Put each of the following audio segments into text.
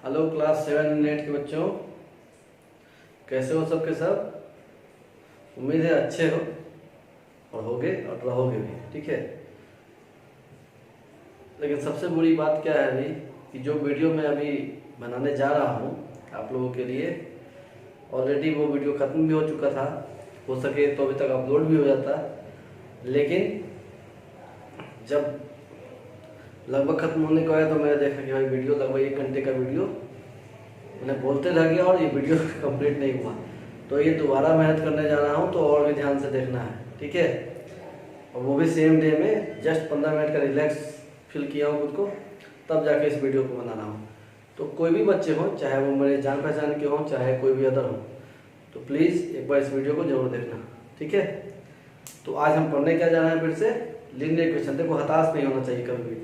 Hello class 7 and 8 के बच्चों, कैसे हो सबके सब। उम्मीद है अच्छे हो और होगे और रहोगे भी, ठीक है। लेकिन सबसे बुरी बात क्या है अभी कि जो वीडियो मैं अभी बनाने जा रहा हूँ आप लोगों के लिए, ऑलरेडी वो वीडियो ख़त्म भी हो चुका था। हो सके तो अभी तक अपलोड भी हो जाता, लेकिन जब लगभग ख़त्म होने को आया तो मैंने देखा कि भाई वीडियो लगभग 1 घंटे का वीडियो मैंने बोलते रह गया और ये वीडियो कंप्लीट नहीं हुआ। तो ये दोबारा मेहनत करने जा रहा हूँ, तो और भी ध्यान से देखना है, ठीक है। और वो भी सेम डे में जस्ट 15 मिनट का रिलैक्स फील किया हूँ खुद को, तब जाके इस वीडियो को बना रहा हूँ। तो कोई भी बच्चे हों, चाहे वो मेरे जान पहचान के हों, चाहे कोई भी अदर हो, तो प्लीज़ एक बार इस वीडियो को जरूर देखना, ठीक है। तो आज हम पढ़ने क्या जा रहे हैं फिर से, लीनियर इक्वेशन। देखो हताश नहीं होना चाहिए कभी भी।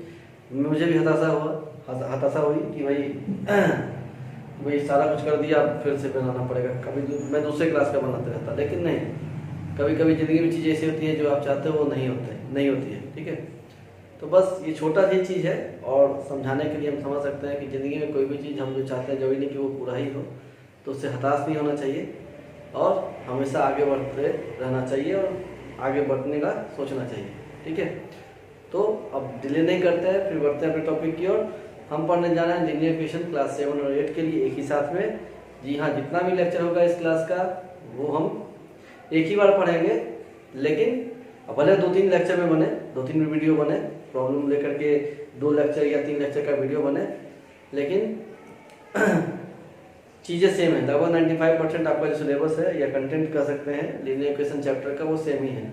मुझे भी हताशा हुई कि भाई सारा कुछ कर दिया, फिर से बनाना पड़ेगा। कभी मैं दूसरे क्लास का बनाते रहता, लेकिन नहीं, कभी कभी ज़िंदगी में चीज़ ऐसी होती है जो आप चाहते हो वो नहीं होती है, ठीक है। तो बस ये छोटा सी चीज़ है और समझाने के लिए हम समझ सकते हैं कि ज़िंदगी में कोई भी चीज़ हम जो चाहते हैं, जरूरी नहीं कि वो पूरा ही हो, तो उससे हताश नहीं होना चाहिए और हमेशा आगे बढ़ते रहना चाहिए और आगे बढ़ने का सोचना चाहिए, ठीक है। तो अब डिले नहीं करते हैं, फिर बढ़ते हैं अपने टॉपिक की ओर। हम पढ़ने जा रहे हैं लीनियर इक्वेशन क्लास 7 और 8 के लिए एक ही साथ में। जी हाँ, जितना भी लेक्चर होगा इस क्लास का वो हम एक ही बार पढ़ेंगे, लेकिन भले 2-3 लेक्चर में बने, 2-3 वीडियो बने, प्रॉब्लम लेकर के 2 लेक्चर या 3 लेक्चर का वीडियो बने, लेकिन चीज़ें सेम है। लगभग 95% आपका जो सिलेबस है या कंटेंट कह सकते हैं लीनियर इक्वेशन चैप्टर का, वो सेम ही है,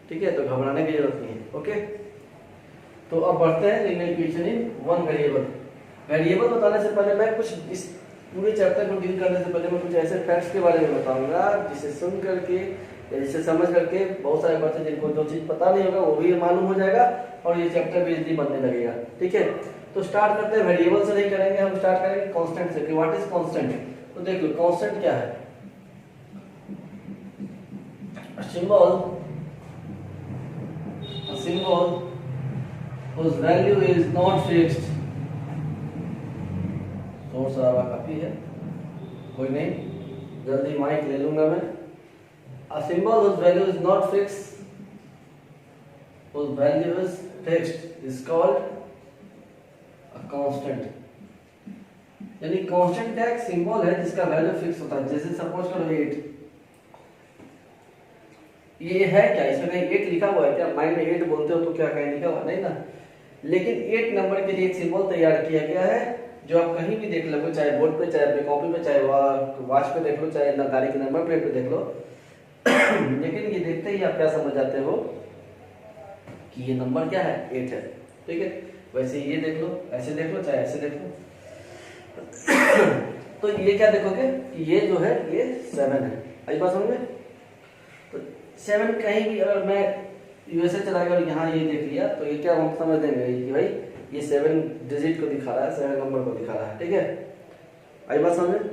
ठीक है। तो घबराने की जरूरत नहीं है, ओके। तो अब बढ़ते हैं linear equation in 1 variable. Variable बताने से पहले मैं कुछ इस पूरे चैप्टर को डील करने से पहले मैं कुछ ऐसे फैक्ट्स के बारे में बताऊंगा जिसे सुन करके या जिसे समझ करके बहुत सारे बच्चे जिनको जो चीज़ पता नहीं होगा वो भी मालूम हो जाएगा और ये चैप्टर भी इजीली बनने लगेगा, ठीक है। तो स्टार्ट करते हैं, वेरिएबल से नहीं करेंगे, हम स्टार्ट करेंगे कांस्टेंट से कि व्हाट इज कांस्टेंट। तो देख लो कांस्टेंट क्या है। Symbol whose value is not fixed। शोर शराबा काफी है, कोई नहीं, जल्दी माइक ले लूंगा मैं। A symbol whose value is not fixed, whose value is fixed, is called a constant। यानी कांस्टेंट का एक सिंबल है जिसका वैल्यू फिक्स होता है। जैसे सपोज करो 8, ये है क्या, इसमें कहीं 8 लिखा हुआ है क्या? माइंड में 8 बोलते हो तो क्या कहीं लिखा हुआ नहीं ना, लेकिन 8 नंबर के लिए एक सिंबल तैयार किया गया है जो आप कहीं भी देख लो, चाहे बोर्ड पे, चाहे अपनी कॉपी पे, चाहे वॉच पे देख लो, चाहे गाड़ी के नंबर प्लेट पे देख लो। लेकिन ये देखते ही आप क्या समझ जाते हो कि ये नंबर क्या है, 8 है, ठीक है। वैसे ये देख लो, ऐसे देख लो, चाहे ऐसे देख लो। तो ये क्या देखोगे कि ये जो है ये 7 है। आई बात समझ में? तो 7 कहीं भी अगर मैं यूएसए चला गया और यहाँ ये देख लिया तो ये क्या हम समझ देंगे कि भाई ये 7 डिजिट को दिखा रहा है, 7 नंबर को दिखा रहा है, ठीक है। आई बात समझ में?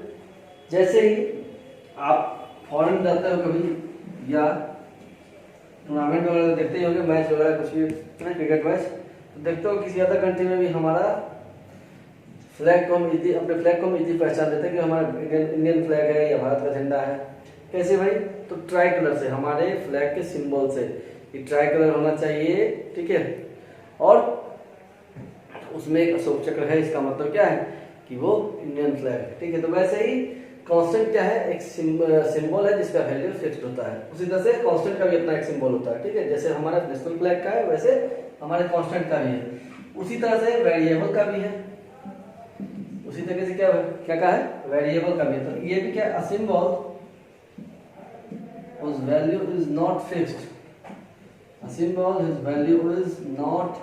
जैसे ही आप फॉरेन जाते हो कभी या टूर्नामेंट वगैरह देखते ही होंगे, मैच वगैरह कुछ भी क्रिकेट मैच, तो देखते हो किसी अदर कंट्री में भी हमारा फ्लैग को हम अपने फ्लैग को हम इजी पहचान देते हैं कि हमारा इंडियन फ्लैग है या भारत का झंडा है। कैसे भाई? तो ट्राई कलर से, हमारे फ्लैग के सिंबल से। ये ट्राई कलर होना चाहिए, ठीक है। और उसमें एक अशोक चक्र है, इसका मतलब क्या है कि वो इंडियन फ्लैग है, ठीक है। तो वैसे ही कांस्टेंट क्या है, एक सिंबल है जिसका वैल्यू फिक्स्ड होता है। उसी तरह से कांस्टेंट का भी अपना एक सिंबल होता है, ठीक है। जैसे हमारा नेशनल फ्लैग का है वैसे हमारे कांस्टेंट का भी है। उसी तरह से वेरिएबल का भी है, उसी तरीके से क्या क्या है, वेरिएबल का भी है। तो ये भी क्या, a symbol whose value is not fixed, a symbol whose value is not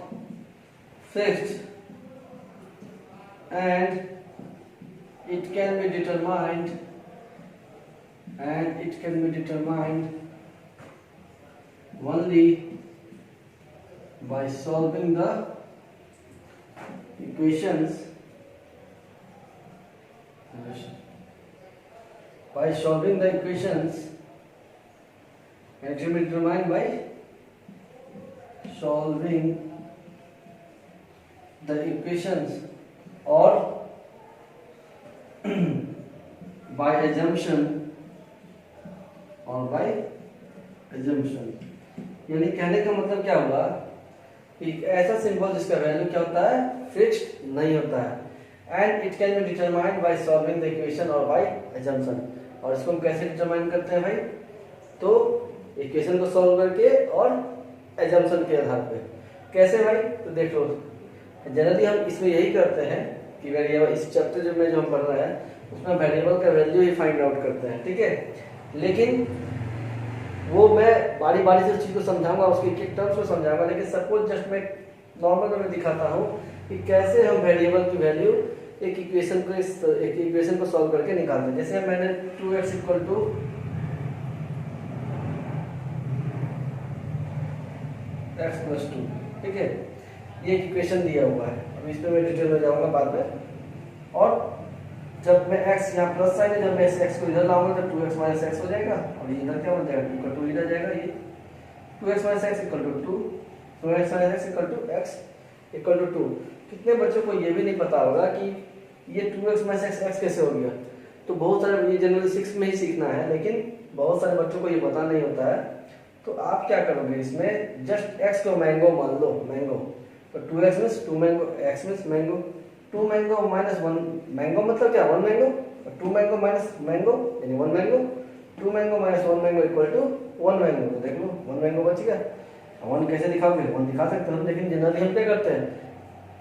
fixed and it can be determined only by solving the equations and it can be determined by solving the equations or by assumption और by assumption, यानी कहने का मतलब क्या हुआ कि ऐसा symbol जिसका वैल्यू क्या होता है, फिक्स्ड नहीं होता है, and it can be determined by solving the equation और बाय एजम्पशन। और इसको हम कैसे डिटरमाइन करते हैं भाई, तो इक्वेशन को सॉल्व करके और एजम्पशन के आधार पे। कैसे भाई, तो देख लो, जनरली हम इसमें यही करते हैं कि वेरिएबल, इस चैप्टर में जो हम पढ़ रहे हैं उसमें वेरिएबल का वैल्यू ही फाइंड आउट करते हैं, ठीक है। लेकिन वो मैं बारी बारी से उस चीज को समझाऊंगा, उसके एक टर्म्स को समझाऊंगा, लेकिन सपोज जस्ट मैं नॉर्मल में दिखाता हूँ कि कैसे हम वेरिएबल की वैल्यू एक इक्वेशन को सॉल्व करके निकालते हैं। जैसे मैंने 2x equal to x plus 2, ठीक है, ये एक इक्वेशन दिया हुआ है। अब इस पे मैं डिटेल में जाऊंगा बाद में। और जब मैं x यहाँ प्लस साइन है, जब मैं इस x को इधर लाऊंगा तो 2x माइनस x हो जाएगा, और ये इधर क्या बन जाएगा, 2 का 2 इधर जाएगा, ये 2x minus x equal to 2, 2x minus x equal to x equal to 2। कितने बच्चों को ये भी नहीं पता होगा कि ये 2x माइनस x कैसे हो गया। तो बहुत सारे, ये जनरली 6 में ही सीखना है, लेकिन बहुत सारे बच्चों को ये पता नहीं होता है। तो आप क्या करोगे, इसमें जस्ट x को मैंगो मान लो, मैंगो, तो 2x means 2 mango, x means mango, 2 mango minus 1 mango मतलब क्या, 1 मैंगो, और 2 मैंगो माइनस मैंगो यानी 1 mango, 2 mango minus 1 mango equal to 1 mango. तो देख लो 1 मैंगो बच गया। 1 कैसे दिखाओगे, 1 दिखा सकते हो, लेकिन जनरली हम क्या करते हैं,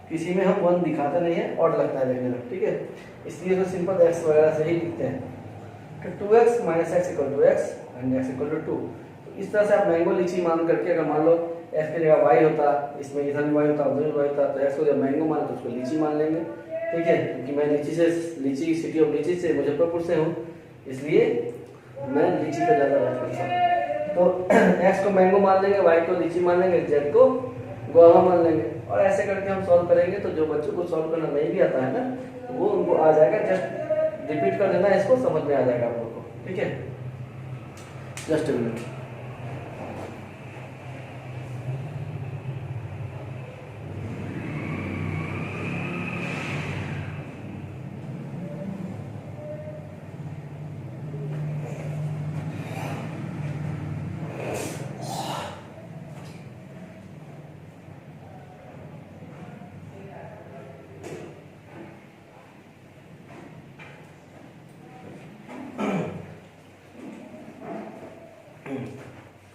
किसी में हम 1 दिखाते नहीं है, और लगता है देखने में, ठीक है, इसलिए तो सिंपल x वगैरह से ही लिखते हैं। तो 2x minus x equal to x and x equal to 2। तो इस तरह से आप मैंगो लीची मान करके, अगर मान लो x की जगह y होता, इसमें इधर भी y होता, उधर भी y होता, तो x को जब मैंगो मान तो उसको लीची मान लेंगे, ठीक है, क्योंकि मैं लीची सिटी ऑफ लीची से मुजफ्फरपुर से हूँ, इसलिए मैं लीची का ज़्यादा बात करता हूँ। तो x को मैंगो मान लेंगे, y को लीची मान लेंगे, z को गुआवा मान लेंगे, और ऐसे करके हम सॉल्व करेंगे। तो जो बच्चों को सॉल्व करना नहीं भी आता है ना, तो वो उनको आ जाएगा, जस्ट रिपीट कर देना, इसको समझ में आ जाएगा आप लोग को, ठीक है। Just a minute.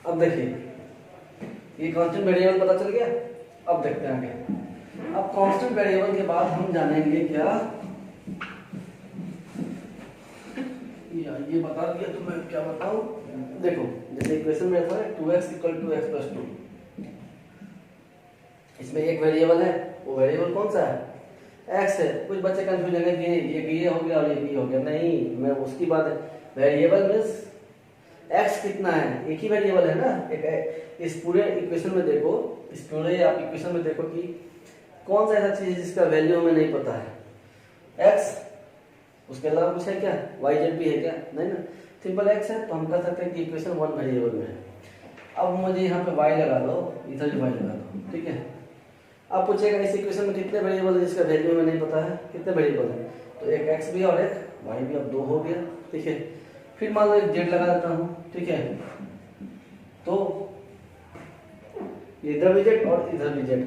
अब देखिए, ये कांस्टेंट वेरिएबल पता चल गया। अब देखते हैं आगे। अब कांस्टेंट वेरिएबल के बाद हम जानेंगे क्या, ये बता दिया तो मैं क्या बताऊं। देखो जैसे इक्वेशन में था 2x equal to x plus 2, इसमें एक वेरिएबल है, वो वेरिएबल कौन सा है, x है। कुछ बच्चे कंफ्यूजन है कि ये हो गया और ये b हो गया, नहीं, मैं उसकी बात है। वेरिएबल मींस x कितना है, एक ही वेरिएबल है ना। एक इस पूरे इक्वेशन में देखो, इस पूरे आप इक्वेशन में देखो कि कौन सा ऐसा चीज है जिसका वैल्यू हमें नहीं पता है, x, उसके अलावा कुछ है क्या, y z भी है क्या, नहीं ना, सिंपल x है। तो हम कह सकते हैं कि इक्वेशन 1 वेरिएबल में है। अब मुझे यहाँ पे y लगा दो, इधर भी y लगा दो, ठीक है। अब पूछेगा इस इक्वेशन में कितने वेरिएबल है जिसका वैल्यू हमें नहीं पता है, कितने वेरिएबल है, तो एक x भी और एक y भी, अब 2 हो गया, ठीक है। फिर मान लो एक z लगा देता हूँ, ठीक है, तो इधर भी z और इधर भी z।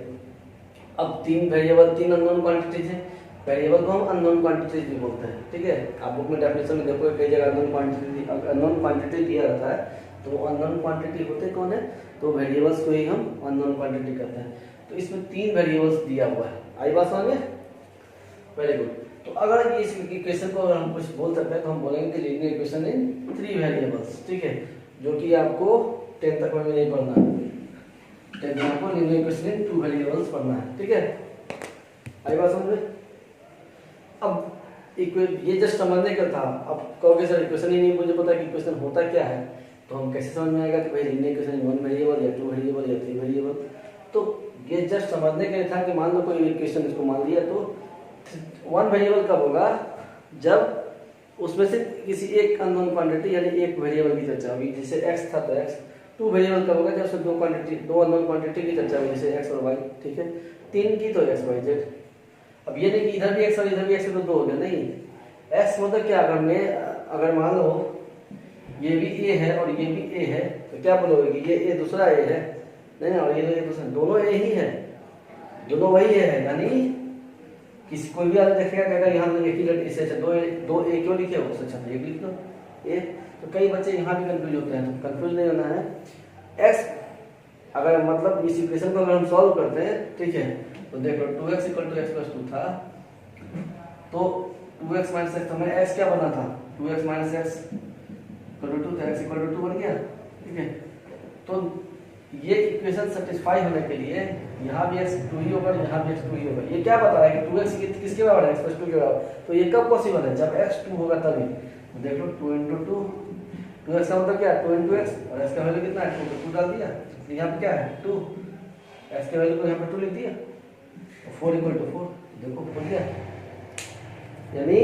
अब 3 वेरिएबल, 3 अननोन क्वांटिटीज है, वेरिएबल को हम अननोन क्वांटिटीज भी बोलते हैं, ठीक है। आप बुक में डेफिनेशन में देखोगे कई जगह अननोन क्वांटिटी दिया रहता है, तो अननोन क्वांटिटी होते कौन है, तो वेरिएबल्स को ही हम अननोन क्वांटिटी कहते हैं। तो इसमें 3 वेरिएबल्स दिया हुआ है, आई बात समझ में, वेरी गुड। तो अगर इस इक्वेशन को अगर हम कुछ बोल सकते हैं तो हम बोलेंगे कि लीनियर इक्वेशन इन 3 वेरिएबल्स, ठीक है, जो कि आपको 10 तक में नहीं पढ़ना है, 10 में आपको लीनियर इक्वेशन इन 2 वेरिएबल्स पढ़ना है, ठीक है, आई बात समझ में। अब ये जस्ट समझने का था। अब कहोगे सर इक्वेशन ही नहीं मुझे पता कि इक्वेशन होता क्या है, तो हम कैसे समझ में आएगा कि भाई लीनियर इक्वेशन 1 वेरिएबल या 2 वेरिएबल या 3 वेरिएबल। तो ये जस्ट समझने के लिए था कि मान लो कोई इक्वेशन इसको मान लिया, तो 1 वेरिएबल कब होगा, जब उसमें से किसी एक अननोन क्वांटिटी यानी एक वेरिएबल की चर्चा होगी, जैसे x था तो x। 2 वेरिएबल कब होगा, जब उसमें 2 अननोन क्वांटिटी की चर्चा होगी, जैसे x और y, ठीक है। 3 की तो x y z। अब ये नहीं कि इधर भी x और इधर भी x तो 2 हो गया, नहीं, एक्स मतलब क्या, अगर मान लो ये भी ए है और ये भी ए है तो क्या बोलोगे कि ये ए दूसरा ए है, नहीं, और ये दूसरा, दोनों ए ही है, दोनों वही है। यानी किसी कोई भी आदमी देखेगा कहेगा यहाँ एक ही लेटर, इससे दो ए क्यों लिखे हो, उससे अच्छा एक लिख लो ए। तो कई बच्चे यहाँ भी कंफ्यूज होते हैं, तो कंफ्यूज नहीं होना है। एक्स अगर मतलब इस इक्वेशन को अगर हम सॉल्व करते हैं, ठीक है, तो देखो 2x = x + 2 था, तो 2x - x तो हमें x क्या बना था, 2x - x = 2 था, x = 2 बन गया, ठीक है। तो ये इक्वेशन सेटिस्फाई होने के लिए यहाँ भी x 2 ही होगा, यहाँ भी x 2 ही होगा। ये क्या बता रहा है कि 2x किसके बराबर है, x + 2 के बराबर। तो ये कब पॉसिबल है, जब x 2 होगा तभी। तो देख लो 2 × 2, 2x का मतलब क्या है 2 × x, और x का वैल्यू कितना है 2, तो 2 डाल दिया, तो यहाँ पे क्या है 2, x के वैल्यू को यहाँ पे 2 लिख दिया, 4 = 4, देखो हो गया। यानी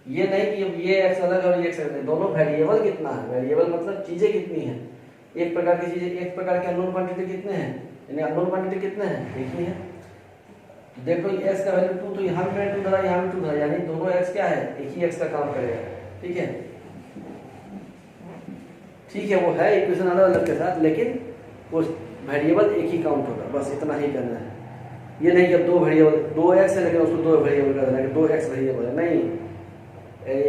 ये नहीं कि ये x अलग है और ये x अलग है, दोनों वेरिएबल कितना है, वेरिएबल मतलब चीजें कितनी हैं, एक प्रकार की चीजें, एक प्रकार के अननोन क्वांटिटी कितने हैं, यानी अननोन क्वांटिटी कितने हैं, एक ही है। तो देखो x का वैल्यू 2, तो यहाँ भी 2 धरा, यहाँ भी 2 धरा, यानी दोनों x क्या है, एक ही x का काम करेगा, ठीक है। ठीक है, वो है इक्वेशन अलग अलग के साथ, लेकिन वो वेरिएबल एक ही काउंट होगा, बस इतना ही करना है। ये नहीं कि अब 2 वेरिएबल 2x है लेकिन उसको 2 वेरिएबल कर देना कि 2x वेरिएबल है, नहीं,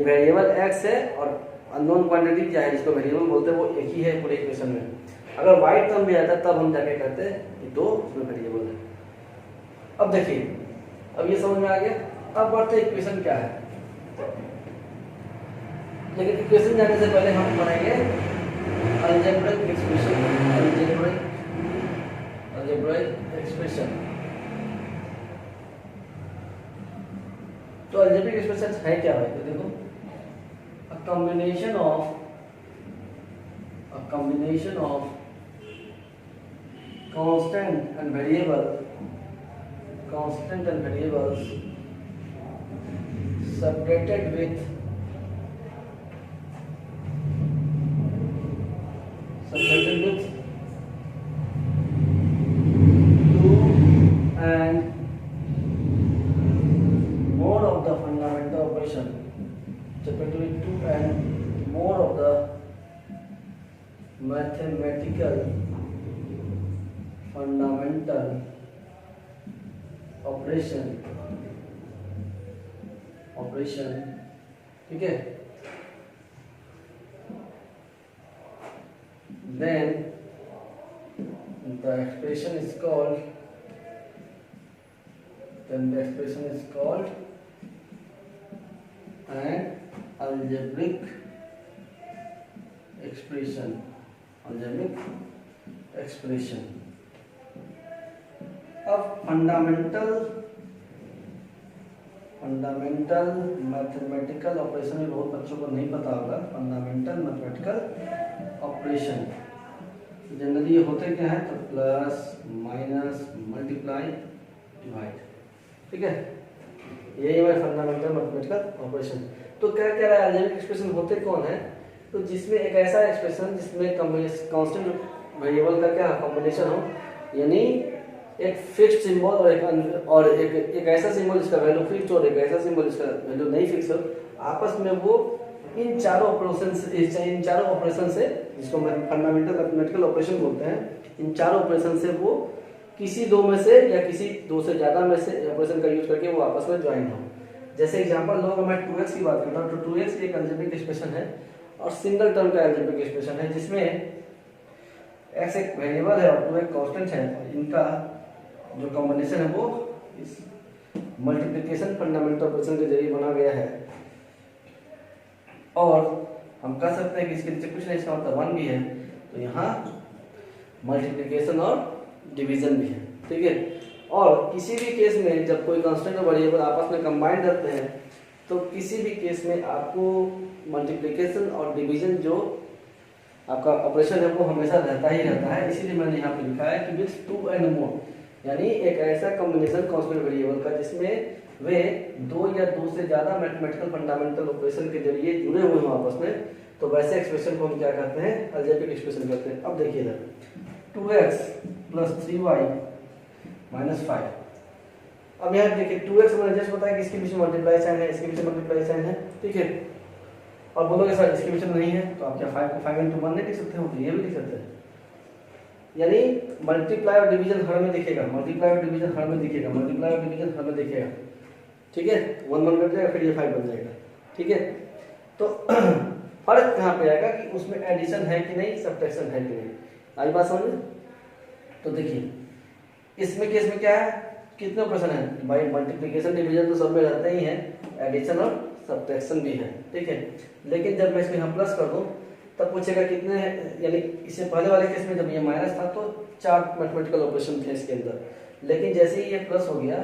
वेरिएबल x है और अननोन क्वांटिटी क्या है जिसको वेरिएबल बोलते हैं वो एक ही है पूरे इक्वेशन में। अगर वाइट टर्म भी आता है तब हम जाके कहते हैं कि 2 उसमें वेरिएबल है। अब देखिए, अब ये समझ में आ गया। अब बढ़ते इक्वेशन क्या है, लेकिन इक्वेशन जाने से पहले हम बनाएंगे अलजेब्रिक एक्सप्रेशन, अलजेब्रिक एक्सप्रेशन। तो अलजेब्रिक एक्सप्रेशन है क्या भाई, तो देखो a combination of constant and variables separated with two and more of the fundamental operation, separated with 2 and more of the mathematical fundamental operation, ठीक है। Then the expression is called an algebraic expression। अब fundamental mathematical operation में बहुत बच्चों को नहीं पता होगा। फंडामेंटल मैथमेटिकल ऑपरेशन जनरली ये होते क्या है, तो प्लस माइनस मल्टीप्लाई डिवाइड, ठीक है, यही हमारे फंडामेंटल मैथमेटिकल ऑपरेशन। तो क्या कह रहा है, अलजेब्रिक एक्सप्रेशन होते कौन है, तो जिसमें एक ऐसा एक्सप्रेशन जिसमें कांस्टेंट वेरिएबल का क्या कॉम्बिनेशन हो, यानी एक फिक्स्ड सिंबल और एक ऐसा सिंबल जिसका वैल्यू फिक्स और एक ऐसा सिंबल जिसका वैल्यू नहीं फिक्स हो, आपस में वो इन चारों ऑपरेशन से जिसको फंडामेंटल मैथमेटिकल ऑपरेशन बोलते हैं, इन चारों ऑपरेशन से वो किसी दो में से या किसी दो से ज्यादा में से ऑपरेशन का यूज करके वो आपस में ज्वाइन हो। जैसे एग्जांपल लो, अगर मैं 2x की बात करता हूँ तो 2x एक अलजेब्रिक एक्सप्रेशन है और सिंगल टर्म का अलजेब्रिक एक्सप्रेशन है, जिसमें x एक वेरिएबल है और 2 एक कांस्टेंट है, इनका जो कॉम्बिनेशन है वो इस मल्टीप्लिकेशन फंडामेंटल ऑपरेशन के जरिए बना गया है। और हम कह सकते हैं कि इसके नीचे कुछ नहीं, इसका मतलब 1 भी है, तो यहाँ मल्टीप्लिकेशन और डिवीजन भी है, ठीक है। और किसी भी केस में जब कोई कांस्टेंट और वेरिएबल आपस में कंबाइंड रहते हैं तो किसी भी केस में आपको मल्टीप्लिकेशन और डिवीजन जो आपका ऑपरेशन है वो हमेशा रहता ही रहता है। इसीलिए मैंने यहाँ पे लिखा है कि विथ 2 एंड मोर, यानी एक ऐसा कॉम्बिनेशन कांस्टेंट वेरिएबल का जिसमें वे 2 या 2 से ज्यादा मैथमेटिकल फंडामेंटल ऑपरेशन के जरिए जुड़े हुए हैं आपस में, तो वैसे एक्सप्रेशन को हम क्या करते हैं, अलजेब्रिक एक्सप्रेशन करते हैं। अब देखिए इधर 2x + 3y - 5, अब यहाँ देखिए 2x मैंने जस्ट बताया कि इसके पीछे मल्टीप्लाई साइन है, इसके पीछे मल्टीप्लाई साइन है, ठीक है। और बोलोगे सर इसके पीछे नहीं है, तो आप क्या 5 को 5 into 1 नहीं लिख सकते हो, तो ये भी लिख सकते हैं। यानी मल्टीप्लाई और डिवीजन हर में दिखेगा, मल्टीप्लाई और डिवीजन हर में दिखेगा, मल्टीप्लाई और डिवीजन हर में दिखेगा, ठीक है। 1 1 कट जाएगा, फिर ये 5 बन जाएगा, ठीक है। तो फर्क कहाँ पे आएगा कि उसमें एडिशन है कि नहीं, सब्ट्रैक्शन है कि नहीं। आई बात समझ में? तो देखिए इसमें केस में क्या है, कितने क्वेश्चन है भाई, मल्टीप्लिकेशन डिवीजन तो सब में रहते ही है, एडिशन और सब्ट्रैक्शन भी है, ठीक है। लेकिन जब मैं इसमें यहाँ प्लस कर दूं तब पूछेगा कितने, यानी इससे पहले वाले केस में जब ये माइनस था तो 4 मैथमेटिकल ऑपरेशन थे इसके अंदर, लेकिन जैसे ही ये प्लस हो गया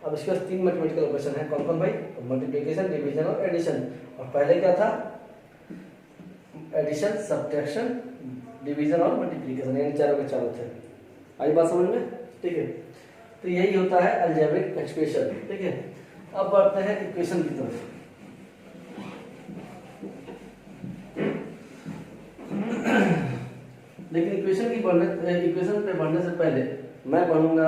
अब इसके पास 3 मैथमेटिकल ऑपरेशन है। कौन कौन भाई? मल्टीप्लिकेशन, डिवीजन और एडिशन। और पहले क्या था? एडिशन, सब्ट्रैक्शन, डिवीजन और मल्टीप्लिकेशन, यानी चारों के चारों थे। आई बात समझ में? ठीक है। तो यही होता है अलजेब्रिक एक्सप्रेशन, ठीक है। अब बढ़ते हैं इक्वेशन की तरफ। लेकिन इक्वेशन पे बढ़ने से पहले मैं पढ़ूंगा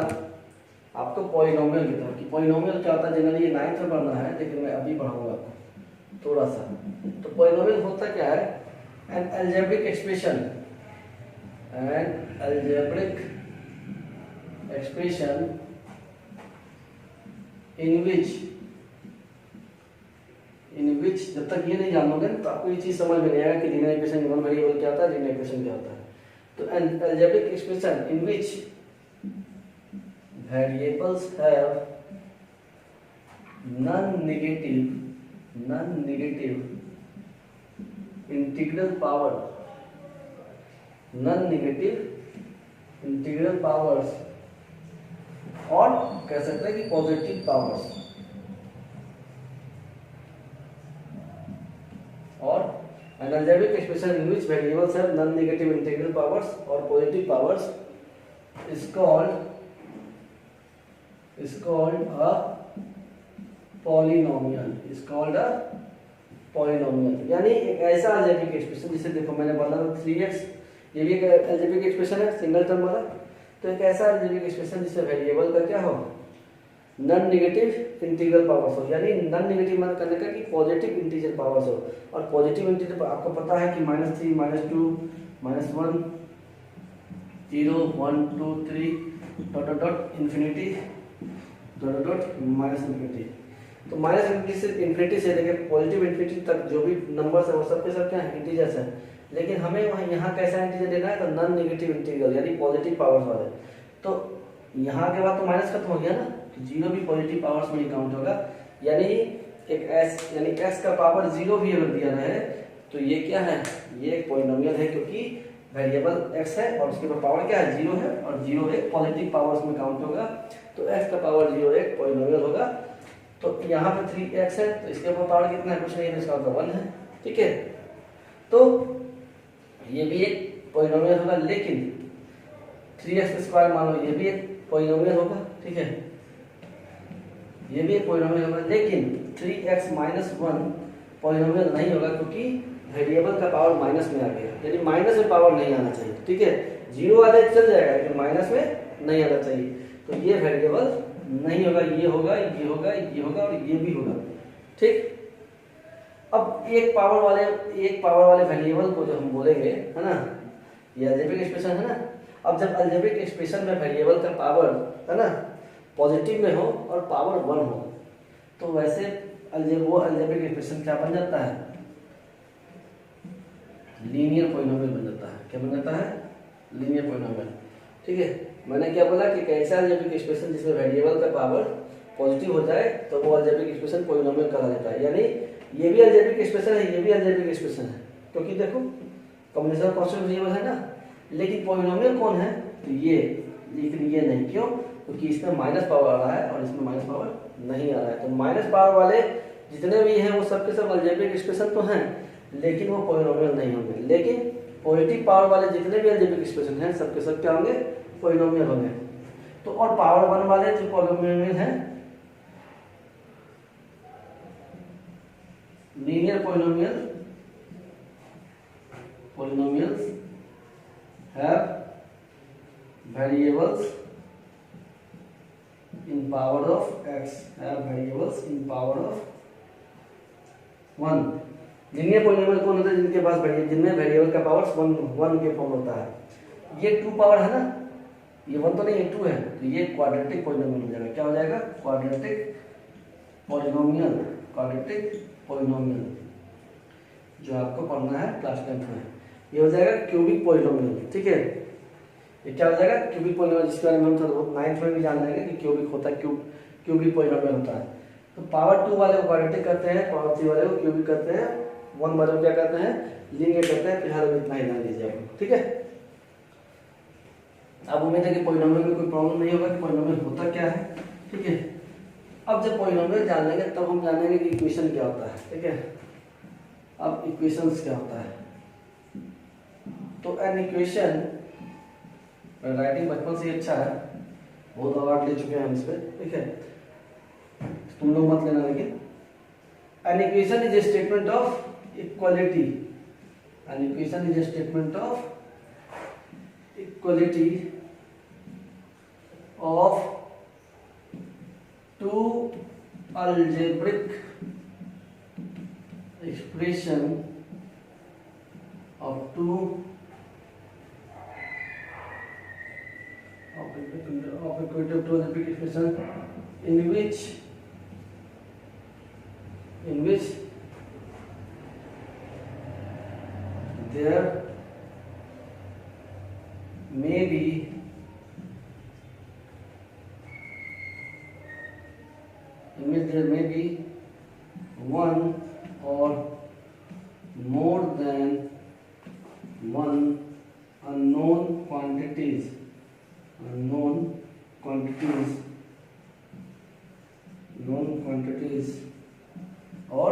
आपको पॉलिनोमियल की तरफ, कि पॉलिनोमियल क्या होता है। जनरली ये 9th में पढ़ना है, लेकिन मैं अभी पढ़ाऊंगा आपको थोड़ा सा। तो पॉलिनोमियल होता क्या है? An algebraic expression, an algebraic expression in which जब तक ये नहीं जानोगे तो आपको ये चीज समझ में नहीं आएगा कि लीनियर इक्वेशन गिवन वेरिएबल क्या होता है, लीनियर इक्वेशन क्या होता है। तो N algebraic expression in which variables have non-negative integral power, और कह सकते हैं कि पॉजिटिव पावर्स, और an algebraic expression in which variables have non-negative integral powers or positive powers is called a polynomial, यानी एक ऐसा अलजेब्रिक एक्सप्रेशन जिसे देखो मैंने बोला 3x, ये भी एक अलजेब्रिक एक्सप्रेशन है सिंगल टर्म वाला। तो एक ऐसा अलजेब्रिक एक्सप्रेशन जिससे वेरिएबल का क्या हो, नॉन नेगेटिव इंटीग्रल पावर्स हो, यानी नॉन नेगेटिव मतलब करने का कि पॉजिटिव इंटीजर पावर्स हो। और पॉजिटिव इंटीजर आपको पता है कि -3, -2, -1, 0, 1, 2, 3 डॉट इन्फिनिटी माइनस इन्फिनिटी। तो माइनस इन्फिनिटी से इन्फिनिटी से लेकर पॉजिटिव इन्फिनिटी तक जो भी नंबर्स है वो सब के सब क्या है, इंटीजर्स है। लेकिन हमें यहाँ कैसा इंटीजर लेना है, तो नॉन नेगेटिव इंटीग्रल यानी पॉजिटिव पावर्स वाले। तो यहाँ के बाद तो माइनस खत्म हो गया ना, तो 0 भी पॉजिटिव पावर्स में ही काउंट होगा। यानी एक x का पावर 0 भी अगर दिया रहे तो ये क्या है, ये एक पॉलिनोमियल है, क्योंकि वेरिएबल x है और उसके ऊपर पावर क्या है, 0 है, और 0 एक पॉजिटिव पावर्स में काउंट होगा। तो x का पावर 0 एक पॉलिनोमियल होगा। तो यहाँ पे 3x है, तो इसके ऊपर पावर कितना है, कुछ नहीं है, इसका मतलब 1 है, ठीक है। तो ये भी एक पॉलिनोमियल होगा, लेकिन 3x² मान लो ये भी एक पॉलिनोमियल होगा, ठीक है, ये भी एक पॉलिनोमियल होगा। लेकिन 3x - 1 पॉलिनोमियल नहीं होगा, क्योंकि वेरिएबल का पावर माइनस में आ गया, यानी माइनस में पावर नहीं आना चाहिए, ठीक है। 0 आ जाए चल जाएगा, लेकिन माइनस में नहीं आना चाहिए। तो ये वेरिएबल नहीं होगा, ये होगा, ये होगा, ये होगा और ये भी होगा, ठीक। अब एक पावर वाले वेरिएबल को जो हम बोलेंगे, है ना, ये अलजेब्रिक एक्सप्रेशन है ना। अब जब अलजेब्रिक एक्सप्रेशन में वेरिएबल का पावर, है ना, पॉजिटिव में हो और पावर 1 हो, तो वैसे वो अलजेब्रिक एक्सप्रेशन क्या बन जाता है, लीनियर पॉलिनोमियल बन जाता है। क्या बन जाता है, लीनियर पॉलिनोमियल, ठीक है। मैंने क्या बोला कि कैसा अलजेब्रिक एक्सप्रेशन जिसमें वेरिएबल का पावर पॉजिटिव हो जाए तो वो अलजेब्रिक एक्सप्रेशन पॉलिनोमियल कहा जाता है। यानी ये भी अलजेब्रिक एक्सप्रेशन है, ये भी अलजेब्रिक एक्सप्रेशन है, क्योंकि देखो कॉम्बिनेशन ऑफ कांस्टेंट वेरिएबल है ना। लेकिन पॉलिनोमियल कौन है, तो ये, लेकिन ये नहीं, क्यों, क्योंकि इसमें माइनस पावर आ रहा है और इसमें माइनस पावर नहीं आ रहा है। तो माइनस पावर वाले जितने भी हैं वो सब के सब अलजेब्रिक एक्सप्रेशन तो हैं, लेकिन वो पॉलिनोमियल नहीं होंगे। लेकिन पॉजिटिव पावर वाले जितने भी अलजेब्रिक एक्सप्रेशन हैं सबके सब क्या होंगे, पॉलिनोमियल होंगे। तो और पावर 1 वाले जो पॉलिनोमियल हैं, linear polynomials have variables in in power of x, have variables in power of 1। Linear polynomial कौन होता है? जिनके पास जिनमें वेरिएबल का पावर्स 1 के फॉर्म होता है। ये 2 पावर है ना, ये 1 तो नहीं, ये 2 है, तो ये क्वाड्रेटिक पॉलिनोमियल हो जाएगा। क्या हो जाएगा? Quadratic polynomial. क्वाड्रेटिक पॉलिनोमियल जो आपको पढ़ना है क्लास 10th में, ये हो जाएगा क्यूबिक पॉलिनोमियल। ठीक है, ये क्या हो जाएगा? क्यूबिक पॉलिनोमियल, जिसके बारे में हम थोड़ा 9th में भी जान लेंगे कि क्यूबिक होता है, क्यूबिक पॉलिनोमियल होता है। तो पावर 2 वाले को क्वाड्रेटिक करते हैं, पावर 3 वाले को क्यूबिक करते हैं, 1 वाले को क्या करते हैं? लीनियर करते हैं। फिलहाल अभी इतना ही जान लीजिए आप। ठीक है, अब उम्मीद है कि पॉलिनोमियल में कोई प्रॉब्लम नहीं होगा कि पॉलिनोमियल होता क्या है। ठीक है, अब जब पॉलिनोमियल जान लेंगे तब हम जानेंगे कि इक्वेशन क्या होता है। ठीक है, अब इक्वेशंस क्या होता है? तो एन इक्वेशन, राइटिंग बचपन से ही अच्छा है, बहुत अवार्ड ले चुके हैं हम इस पे। ठीक है, तुम लोग मत लेना, लेकिन an equation is a statement of equality. An equation is a statement of equality of two algebraic expression of two equative to algebraic expression in which there may be one or more than one unknown quantities or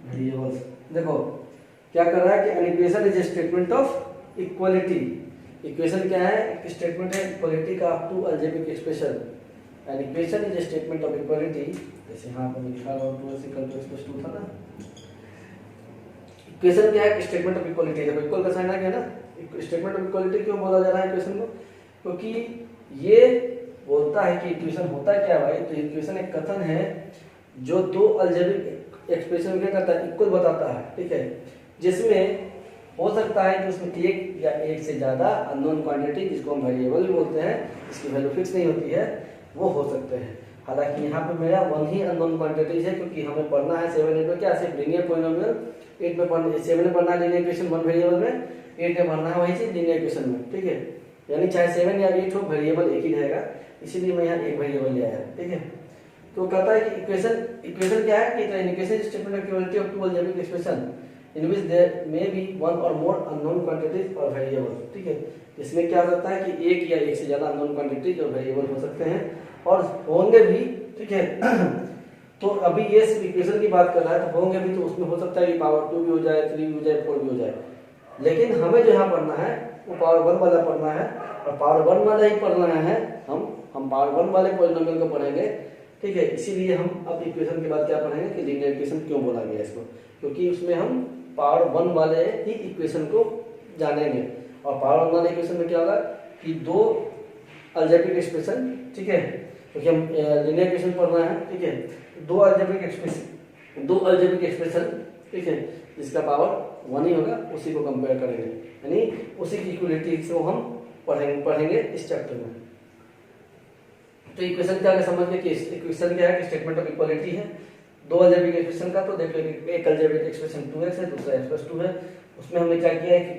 variables. देखो क्या कर रहा है कि an equation is a statement of equality. Equation क्या है? एक statement है इक्वालिटी का of two algebraic expression. An equation is a statement of equality, जैसे यहाँ पर लिखा हुआ 2 था ना। इक्वेशन क्या है? Statement of equality. देखो इक्वल का साइन आ गया ना। स्टेटमेंट ऑफ इक्वालिटी क्यों बोला जा रहा है इक्वेशन को? क्योंकि ये बोलता है कि इक्वेशन होता क्या है भाई? तो इक्वेशन एक कथन है जो दो अलजेब्रिक एक्सप्रेशन क्या करता है? इक्वल बताता है। ठीक है, जिसमें हो सकता है कि उसमें एक या एक से ज्यादा अननोन क्वांटिटी, जिसको हम वेरिएबल भी बोलते हैं, इसकी वैल्यू फिक्स नहीं होती है, वो हो सकते हैं। हालांकि यहाँ पे मेरा 1 ही अननोन क्वांटिटीज है, क्योंकि हमें पढ़ना है 7 8 में क्या सिर्फ लीनियर पॉलिनोमियल। 8 में पढ़ना, 7 में पढ़ना है लीनियर इक्वेशन 1 वेरिएबल में, 8 में पढ़ना है वही चीज लीनियर इक्वेशन में। ठीक है, यानी चाहे 7 या 8 हो, वेरिएबल एक ही रहेगा, इसीलिए मैं यहाँ एक वेरिएबल ले आया। ठीक है, तो कहता है कि इक्वेशन क्या है? कि equation statement of equality of two algebraic expression in which there may be one और more unknown quantities or variables. ठीक है, इसमें क्या होता है कि एक या एक से ज्यादा अननोन क्वांटिटीज और वेरिएबल हो सकते हैं और होंगे भी। ठीक है, तो अभी ये इक्वेशन की बात कर रहा है, तो होंगे भी, तो उसमें हो सकता है कि पावर 2 भी हो जाए, 3 भी हो जाए, 4 भी हो जाए। लेकिन हमें जो यहाँ पढ़ना है वो पावर 1 वाला पढ़ना है, और पावर 1 वाला ही पढ़ना है। हम पावर 1 वाले पॉलिनोमियल को पढ़ेंगे। ठीक है, इसीलिए हम अब इक्वेशन के बाद क्या पढ़ेंगे कि लीनियर इक्वेशन क्यों बोला गया इसको, क्योंकि उसमें हम पावर 1 वाले ही इक्वेशन को जानेंगे। और पावर 1 वाले इक्वेशन में क्या होगा कि दो अलजेब्रिक एक्सप्रेशन, ठीक है, क्योंकि हम लीनियर इक्वेशन पढ़ना है। ठीक है, दो अलजेब्रिक एक्सप्रेशन, ठीक है, जिसका पावर 1 ही होगा, उसी को कंपेयर करेंगे, यानी उसी की इक्वलिटी को हम पढ़ेंगे इस चैप्टर में। तो इक्वेशन क्या समझ में कि इक्वेशन क्या है कि स्टेटमेंट ऑफ इक्वालिटी है दो अलजेब्रिक एक्सप्रेशन का। तो देख लो एक अलजेब्रिक एक्सप्रेशन 2x है, दूसरा x+2 है। उसमें हमने क्या किया है कि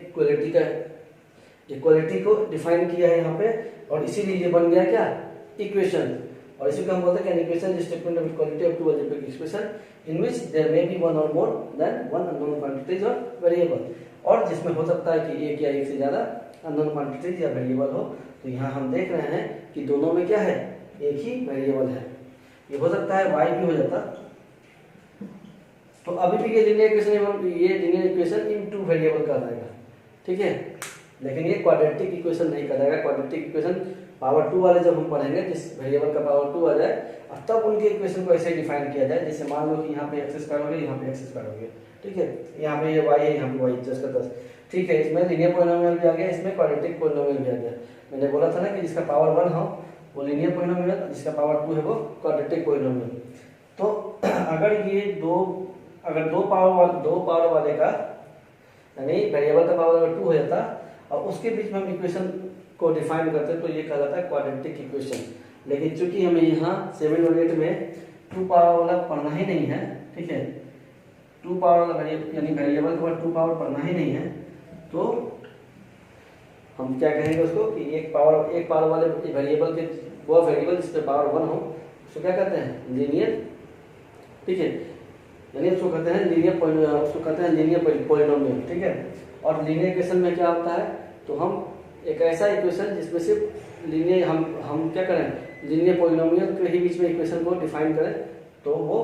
इक्वालिटी को डिफाइन किया है यहाँ पे, और इसीलिए ये बन गया क्या? इक्वेशन। और इसी को हम बोलते हैं कि equation is statement of equality of two algebraic expression in which there may be one और more than one unknown quantities और वेरिएबल, और जिसमें हो सकता है कि एक या एक से ज्यादा अननोन क्वांटिटीज या वेरिएबल हो। तो यहाँ हम देख रहे हैं कि दोनों में क्या है? एक ही वेरिएबल है। ये हो सकता है y भी हो जाता। तो अभी भी ये linear equation in two variable का रहेगा। ठीक है, लेकिन ये क्वाड्रेटिक इक्वेशन नहीं कहलाएगा। क्वाड्रेटिक इक्वेशन पावर 2 वाले जब हम पढ़ेंगे, जिस वेरिएबल का पावर 2 आ जाए, और तब उनके इक्वेशन को ऐसे डिफाइन किया जाए, जैसे मान लो कि यहाँ पे x² हो गया, यहाँ पे x² हो गया। ठीक है, यहाँ पे ये y है, यहाँ पे y + 10। ठीक है, इसमें लीनियर पॉलिनोमियल भी आ गया, इसमें क्वाड्रेटिक पॉलिनोमियल भी आ गया। मैंने बोला था ना कि जिसका पावर 1 हो वो लीनियर पॉलिनोमियल, जिसका पावर 2 है वो क्वाड्रेटिक पॉलिनोमियल। तो अगर दो पावर वाले का यानी वेरिएबल का पावर अगर 2 हो जाता और उसके बीच में हम इक्वेशन को डिफाइन करते तो ये कहलाता है क्वाड्रेटिक इक्वेशन। लेकिन चूंकि हमें यहाँ 7 और 8 में 2 पावर वाला पढ़ना ही नहीं है, ठीक है, 2 पावर वाला यानी वेरिएबल के बाद 2 पावर पढ़ना ही नहीं है, तो हम क्या कहेंगे उसको कि एक पावर वाले वेरिएबल के वो वेरिएबल जिसपे पावर 1 हो उसको क्या कहते हैं, लीनियर, ठीक है, यानी उसको कहते हैं लीनियर पॉलिनोमियल, ठीक है। और लीनियर इक्वेशन में क्या होता है, तो हम एक ऐसा इक्वेशन जिसमें सिर्फ लीनियर हम क्या करें, लीनियर पॉलिनोमियल के ही बीच में इक्वेशन को डिफाइन करें तो वो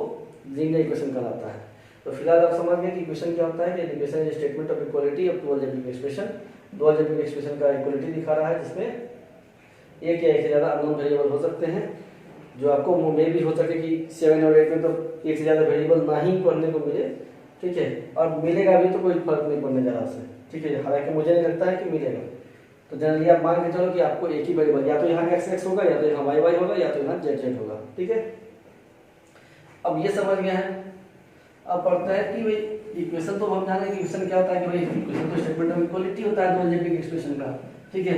लीनियर इक्वेशन कहलाता है। तो फिलहाल आप समझ गए कि इक्वेशन क्या होता है कि equation is statement of equality of two algebraic expression. दो अलजेब्रिक एक्सप्रेशन का इक्वालिटी दिखा रहा है जिसमें एक या एक से ज़्यादा अननोन वेरिएबल हो सकते हैं, जो आपको में भी हो सके कि 7 और 8 में तो एक से ज़्यादा वेरिएबल ना ही पढ़ने को मिले, ठीक है, और मिलेगा भी तो कोई फर्क नहीं पड़ने जा रहा उससे, ठीक है, हालांकि मुझे नहीं लगता है कि मिलेगा। तो जनरली आप मान के चलो कि आपको एक ही वेरिएबल या तो यहाँ x होगा या तो यहाँ y होगा या तो यहाँ z होगा, ठीक है। अब ये समझ गए हैं, अब पढ़ते हैं कि भाई इक्वेशन तो हम जाने कि इक्वेशन क्या होता है कि भाई इक्वेशन तो स्टेटमेंट ऑफ इक्वालिटी होता है दो अलजेब्रिक एक्सप्रेशन का, ठीक है।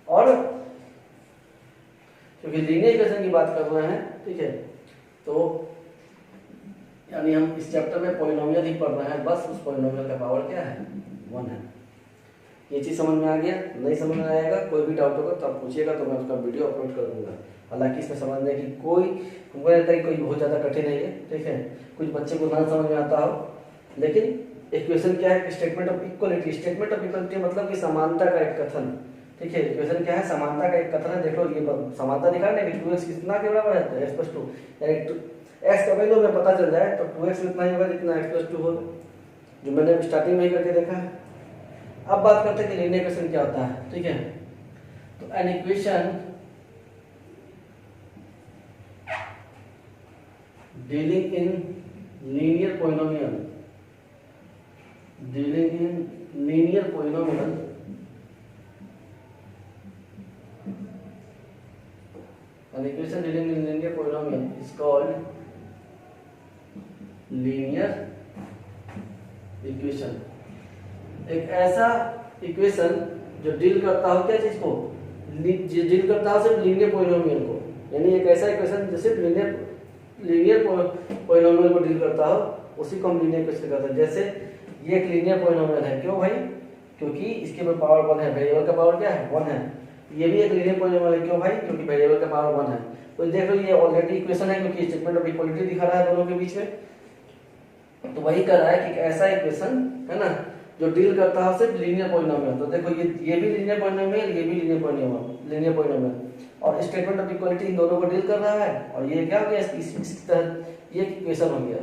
और क्योंकि लीनियर इक्वेशन की बात कर रहे हैं, ठीक है, तो यानी हम इस चैप्टर में पॉलिनोमियल ही पढ़ रहे हैं, बस उस पॉलिनोमियल का पावर क्या है, 1 है। ये चीज़ समझ में आ गया, नहीं समझ में आएगा कोई भी डाउट होगा तो आप पूछिएगा तो मैं उसका वीडियो अपलोड कर दूंगा। हालांकि इसमें समझने की हमको लगता है कोई बहुत ज़्यादा कठिन नहीं है, ठीक है, कुछ बच्चे को ना समझ में आता हो, लेकिन इक्वेशन क्या है, statement of equality. Statement of equality मतलब कि समानता का एक कथन, ठीक है। इक्वेशन क्या है, समानता का एक कथन है। देख लो ये समानता दिखा रहे हैं कि 2x कितना के बराबर है, x + 2, यानी x का वैल्यू हमें पता चल जाए तो 2x इतना ही होगा जितना x + 2 होगा, जो मैंने स्टार्टिंग में ही करके देखा है। अब बात करते हैं कि लीनियर इक्वेशन क्या होता है, ठीक है। तो an equation dealing in linear polynomial, an equation dealing in linear polynomial is called linear equation। एक ऐसा इक्वेशन जो डील करता हो क्या चीज को, डील करता हो सिर्फ लीनियर पॉलिनोमियल को, यानी एक ऐसा इक्वेशन जो सिर्फ लीनियर पॉलिनोमियल को डील करता हो उसी को हम लीनियर इक्वेशन कहते हैं। जैसे ये एक लीनियर पॉलिनोमियल है, क्यों भाई, क्योंकि इसके पावर 1 है, वेरिएबल का पावर क्या है, 1 है। ये भी एक लीनियर पॉलिनोमियल है, क्यों भाई, क्योंकि वेरिएबल का पावर 1 है। तो देख लो ये ऑलरेडी इक्वेशन है क्योंकि स्टेटमेंट ऑफ इक्वालिटी दिखा रहा है दोनों के बीच में। तो वही कर रहा है कि ऐसा इक्वेशन है ना जो डील करता है सिर्फ लीनियर पॉलिनोमियल। तो देखो ये भी लीनियर पॉलिनोमियल, ये भी लीनियर पॉलिनोमियल और स्टेटमेंट ऑफ इक्वालिटी इन दोनों को डील कर रहा है। और ये क्या हो गया, इसकी तरह ये इक्वेशन हो गया।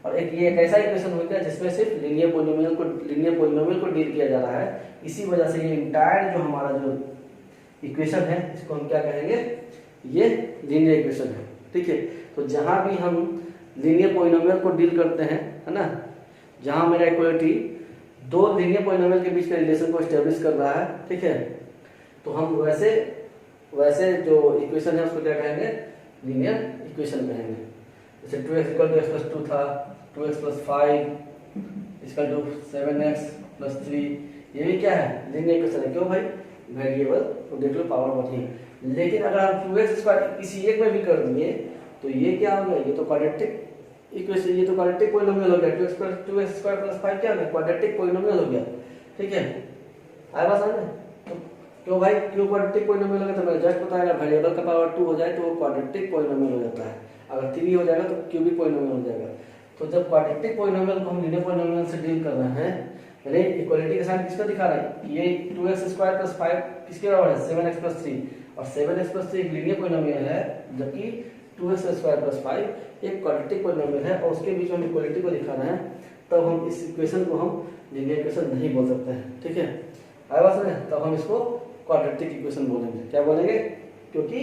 और ये एक ऐसा इक्वेशन हो गया जिसमें सिर्फ लीनियर पॉलिनोमियल को डील किया जा रहा है। इसी वजह से ये इंटायर जो हमारा जो इक्वेशन है इसको हम क्या कहेंगे, ये लीनियर इक्वेशन है, ठीक है। तो जहां भी हम लीनियर पॉलिनोमियल को डील करते हैं, है ना, जहां मेरा इक्वालिटी दो लीनियर पॉलिनोमियल के बीच के रिलेशन को एस्टेब्लिश कर रहा है, ठीक है, तो हम वैसे जो इक्वेशन है उसको क्या कहेंगे, लीनियर इक्वेशन कहेंगे। जैसे 2x = x + 2 था, 2x + 5 = 7x + 3, ये भी क्या है, लीनियर इक्वेशन है। क्यों भाई, वेरिएबल तो देख लो पावर 1 ही। लेकिन अगर हम 2x² किसी एक में भी कर दिए तो ये क्या हो गया, ये तो क्वाड्रेटिक इक्वेशन, ये तो क्वाड्रेटिक पॉलिनोमियल हो गया। 2x² + 5 क्या हो गया, क्वाड्रेटिक पॉलिनोमियल हो गया, ठीक है। आया बात समझ में। तो क्यों भाई, क्यों क्वाड्रेटिक पॉलिनोमियल हो गया, तो मैंने जस्ट बताया वेरिएबल का पावर 2 हो जाए तो वो क्वाड्रेटिक पॉलिनोमियल हो जाता है। अगर 3 हो जाएगा तो क्यूबिक पॉलिनोमियल हो जाएगा। तो जब क्वाड्रेटिक पॉलिनोमियल को हम लीनियर पॉलिनोमियल से डील कर रहे हैं, यानी इक्वालिटी के साथ किसका दिखा रहा है, ये 2x² + 5 किसके बराबर है, 7x + 3, और 7x + 3 एक लीनियर पॉलिनोमियल है, जबकि 2x² + 5 एक क्वाड्रेटिक पॉलिनोमियल है, और उसके बीच में हम इक्वालिटी को दिखा रहे हैं। तब हम इस इक्वेशन को हम लीनियर इक्वेशन नहीं बोल सकते हैं, ठीक है। आया बात समझ, तब हम इसको क्वाड्रेटिक इक्वेशन बोलेंगे। क्या बोलेंगे, क्योंकि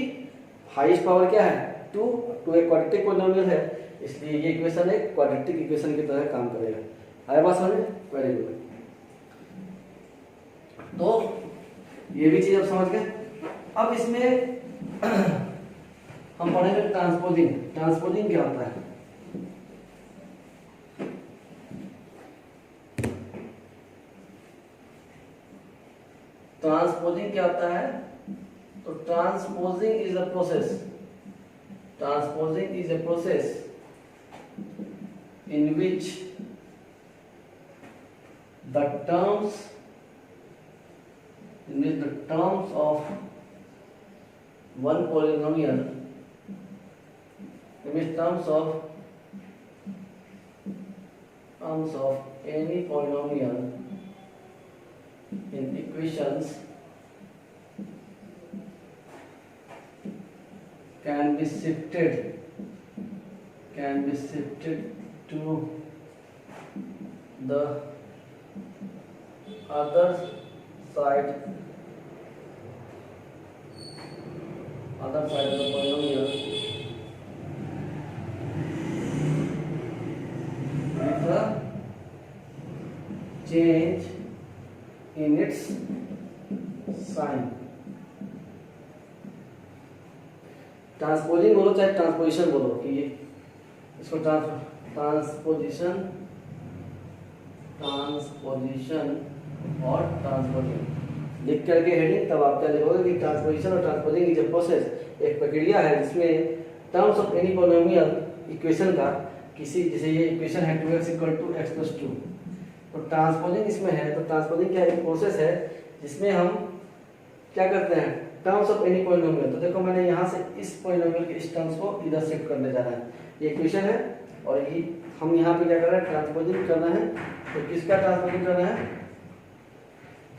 हाईएस्ट पावर क्या है, 2 एक क्वाड्रेटिक पॉलिनोमियल है, इसलिए ये इक्वेशन एक क्वाड्रेटिक इक्वेशन की तरह काम करेगा। आया बात समझ में? Very good. तो ये भी चीज आप समझ गए। अब इसमें हम पढ़ेंगे ट्रांसपोजिंग। ट्रांसपोजिंग क्या होता है? ट्रांसपोजिंग क्या होता है? तो transposing is a process, transposing is a process in which the terms of one polynomial, in which terms of any polynomial in equations can be shifted to the other side of the polynomial with a change in its sign। Transposing बोलो चाहे transposition बोलो, कि ये इसको transposition और transposing लिख करके heading, तब आप क्या लिखोगे कि ट्रांसपोजिशन और ट्रांसपोजिंग की जो प्रोसेस एक प्रक्रिया है जिसमें terms of any polynomial equation का किसी, जैसे ये इक्वेशन है 2x = x + 2, तो ट्रांसपोजिंग इसमें है। तो ट्रांसपोजिंग क्या एक प्रोसेस है जिसमें हम क्या करते हैं, टर्म्स ऑफ एनी पॉलिनोमियल। तो देखो मैंने यहाँ से इस पॉलिनोमियल के इस टर्म्स को इधर शिफ्ट करने जा रहा है, ये इक्वेशन है, और ये हम यहाँ पे क्या कर रहे हैं, ट्रांसपोजिंग करना है। तो किसका ट्रांसपोजिंग करना है?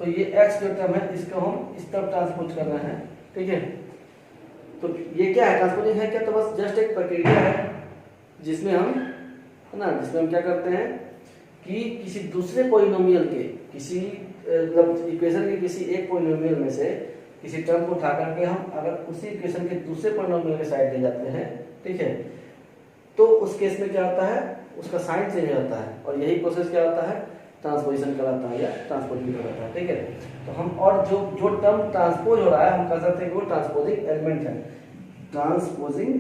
तो ये x जो टर्म है इसको हम इस तरफ ट्रांसपोज कर रहे हैं, ठीक है। तो ये क्या है, ट्रांसपोजिंग है क्या? तो बस जस्ट एक प्रक्रिया है जिसमें हम, है ना, जिसमें हम क्या करते हैं कि किसी दूसरे पॉलिनोमियल के किसी मतलब इक्वेशन के किसी एक पॉलिनोमियल में से किसी टर्म को उठा करके हम अगर उसी इक्वेशन के दूसरे पॉलिनोमियल के साइड ले जाते हैं, ठीक है, तो उस केस में क्या होता है, उसका साइन चेंज हो जाता है, और यही प्रोसेस क्या होता है, ट्रांसपोजिशन कहलाता है या ट्रांसपोजिंग कहलाता है, ठीक है। तो हम और जो टर्म ट्रांसपोज हो रहा है हम कह सकते हैं कि वो ट्रांसपोजिंग एलिमेंट है, ट्रांसपोजिंग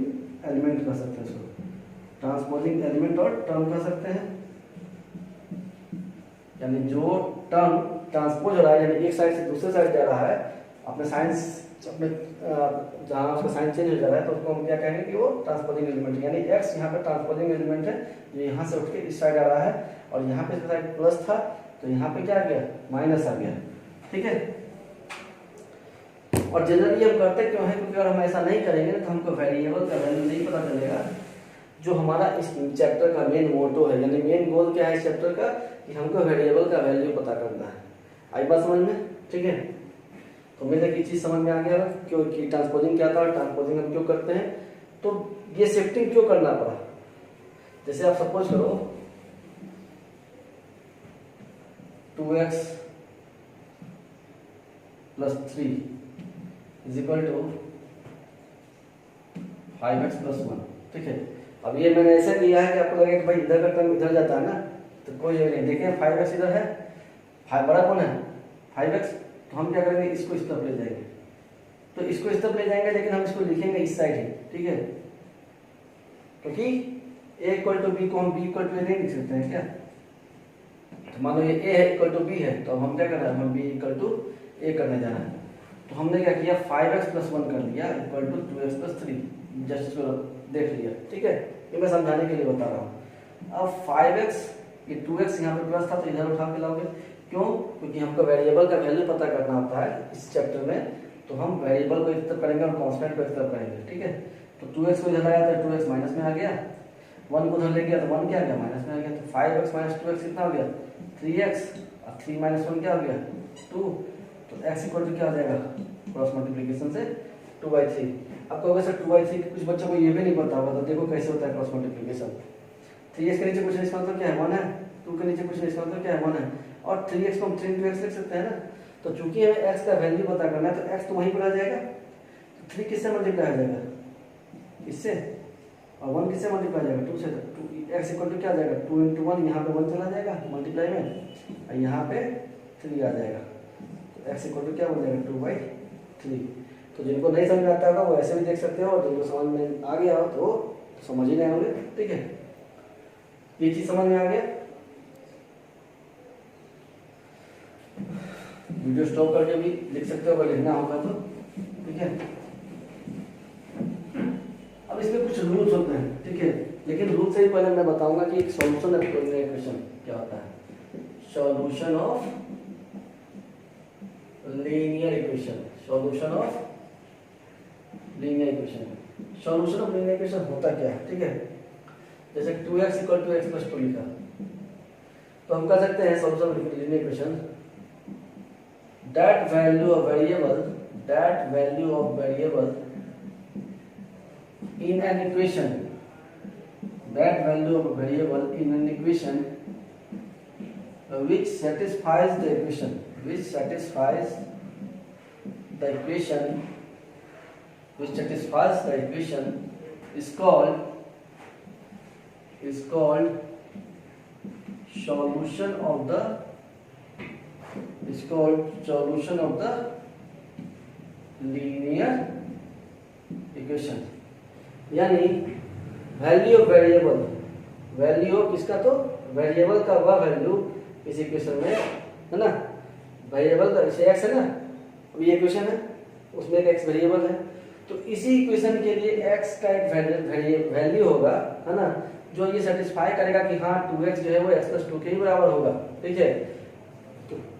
एलिमेंट कह सकते हैं इसको, ट्रांसपोजिंग एलिमेंट और टर्म कह सकते हैं। यानी जो टर्म ट्रांसपोज हो रहा है, यानी एक साइड से दूसरे साइड जा रहा है, अपने साइंस अपने जहाँ उसका साइन चेंज हो जा रहा है, तो उसको हम क्या कहेंगे कि वो ट्रांसपोजिंग एलिमेंट है। यानी x यहाँ पे ट्रांसपोजिंग एलिमेंट है, जो यहाँ से उठ के इस साइड आ रहा है, और यहाँ पे साइड प्लस था तो यहाँ पे क्या आ गया, माइनस आ गया, ठीक है। और जनरली हम करते क्यों है, क्योंकि अगर हम ऐसा नहीं करेंगे तो हमको वेरिएबल का वैल्यू नहीं पता चलेगा, जो हमारा इस चैप्टर का मेन मोटो है, यानी मेन गोल क्या है इस चैप्टर का, कि हमको वेरिएबल का वैल्यू पता करना है। आई बात समझ में, ठीक है। तो उम्मीद है कि चीज समझ में आ गया क्यों कि ट्रांसपोजिंग क्या था और ट्रांसपोजिंग हम क्यों करते हैं, तो ये शिफ्टिंग क्यों करना पड़ा। जैसे आप सपोज करो 2x + 3 = 5x + 1, ठीक है। अब ये मैंने ऐसा किया है कि आपको लगे कि भाई इधर का टर्म इधर जाता है ना, तो कोई जगह नहीं, देखिए 5x इधर है, 5 बड़ा कौन है 5x, तो हम क्या करेंगे, इसको इस तरफ ले जाएंगे, तो इसको इस तरफ ले जाएंगे, लेकिन हम इसको लिखेंगे इस साइड ही, ठीक है, क्योंकि a = b को हम b = a नहीं लिख सकते हैं क्या। तो मान लो ये a है = b है, तो हम क्या कर रहे हैं, हम b = a करने जा रहे हैं। तो हमने क्या किया, 5x + 1 कर लिया = 2x + 3, जस्ट इसको देख लिया, ठीक है। ये मैं समझाने के लिए बता रहा हूँ। अब 5x, ये 2x यहाँ पे प्लस था तो इधर उठा के लाओगे, क्यों, क्योंकि हमको वेरिएबल का वैल्यू पता करना होता है इस चैप्टर में, तो हम वेरिएबल को इस तरफ करेंगे और कांस्टेंट को इस तरफ करेंगे, ठीक है। तो 2x को इधर लाया तो 2x माइनस में आ गया, 1 को उधर ले गया तो 1 क्या आ गया, माइनस में आ गया। तो 5x - 2x कितना हो गया, 3x, और 3 - 1 क्या हो गया, 2। तो x = क्या हो जाएगा, क्रॉस मल्टीप्लिकेशन से 2/3। अब कहोगे सर 2/3, कुछ बच्चों को ये भी नहीं पता होगा, तो देखो कैसे होता है क्रॉस मल्टीप्लिकेशन। 3x के नीचे कुछ नहीं, इसका मतलब क्या है 1 है, 2 के नीचे कुछ नहीं, इसका मतलब क्या है 1 है, और 3x को हम 3 × x लिख सकते हैं ना। तो चूंकि हमें x का वैल्यू पता करना है, तो x तो वहीं पर आ जाएगा, तो 3 किससे मल्टीप्लाई हो जाएगा, इससे, और 1 किससे मल्टीप्लाई हो जाएगा, 2 से। तो एक्स इक्वल टू क्या आ जाएगा 2 इंटू 1, यहाँ पे 1 चला जाएगा मल्टीप्लाई में, और यहाँ पे 3 आ जाएगा। तो एक्स इक्वल टू क्या हो जाएगा 2/3। तो जिनको नहीं समझ में आता होगा वो ऐसे भी देख सकते हो, और जिनको समझ में आ गया हो तो समझ ही नहीं होंगे। ठीक है, ये चीज समझ में आ गया। वीडियो स्टॉप करके भी लिख सकते हो अगर लिखना होगा तो। ठीक है, अब इसमें कुछ रूल्स होते हैं। ठीक है, लेकिन रूल से ही पहले मैं बताऊंगा कि एक सॉल्यूशन ऑफ इक्वेशन क्या होता है। Solution of linear equation, solution of linear equation, solution of linear equation होता क्या है। ठीक है, जैसे 2x equal to x plus 2 लिखा, तो हम कह सकते हैं solution of linear equation that value of variable in an equation, that value of variable in an equation which satisfies the equation is called solution of the linear equation। यानी value of variable, value of किसका, तो variable का वह value इस equation में है ना, variable का जैसे x है ना, अब ये इक्वेशन है उसमें एक x वेरिएबल है, तो इसी इक्वेशन के लिए x का एक वैल्यू होगा है ना, जो ये सेटिस्फाई करेगा कि हाँ 2x जो है वो x प्लस 2 के ही बराबर होगा। ठीक है,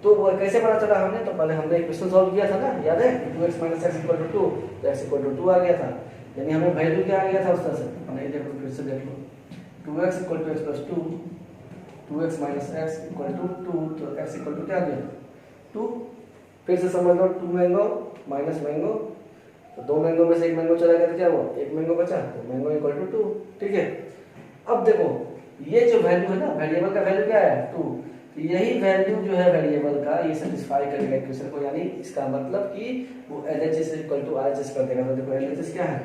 तो वो कैसे पता चला हमने, तो पहले हमने इक्वेशन सॉल्व किया था ना, याद है 2x minus x equal to 2, तो x इक्वल टू 2 आ गया था, यानी हमें वैल्यू क्या आ गया था उस तरह से। नहीं देखो फिर से देख लो, 2x equal to x plus 2, 2x minus x equal to 2, तो x इक्वल टू क्या आ गया 2। फिर से समझ लो 2 मैंगो माइनस मैंगो, तो 2 मैंगो में से 1 मैंगो चला गया तो क्या हुआ 1 मैंगो बचा, तो मैंगो इक्वल टू 2। ठीक है, अब देखो ये जो वैल्यू है ना, वेरिएबल का वैल्यू क्या है 2, तो यही वैल्यू जो है वेरिएबल का ये सेटिस्फाई करेगा इक्वेशन को, यानी इसका मतलब कि वो LHS इक्वल टू RHS कर देगा। तो देखो LHS क्या है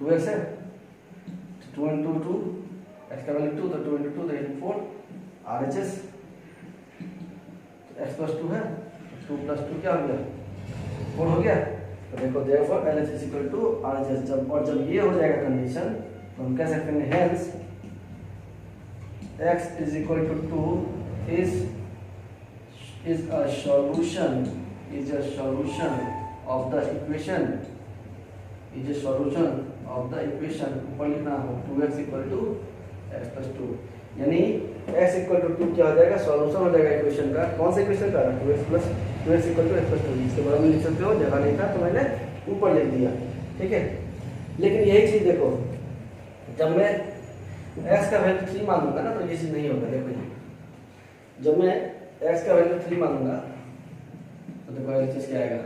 2x है, 2 इंटू 2 x का वैल्यू 2, तो 2 इंटू 2 तो 4, RHS x प्लस 2 है, 2 प्लस 2 क्या हो गया 4 हो गया। तो देखो therefore LHS equal to RHS, जब ये हो जाएगा कंडीशन तो हम कह सकते हैं hence x is equal to 2 is a solution of the equation, ऊपर लिखना हो 2x equal to x plus 2, यानी x equal to 2 क्या हो जाएगा सॉल्यूशन हो जाएगा इक्वेशन का। कौन सा इक्वेशन का 2x equal to x plus 2, इसके बारे में लिख सकते हो, जगह नहीं था तो मैंने ऊपर लिख दिया। ठीक है, लेकिन यही चीज देखो जब मैं x का वैल्यू 3 मानूंगा ना तो ये चीज नहीं होगा। देखो जब मैं x का वैल्यू 3 मानूंगा तो देखो LHS क्या आएगा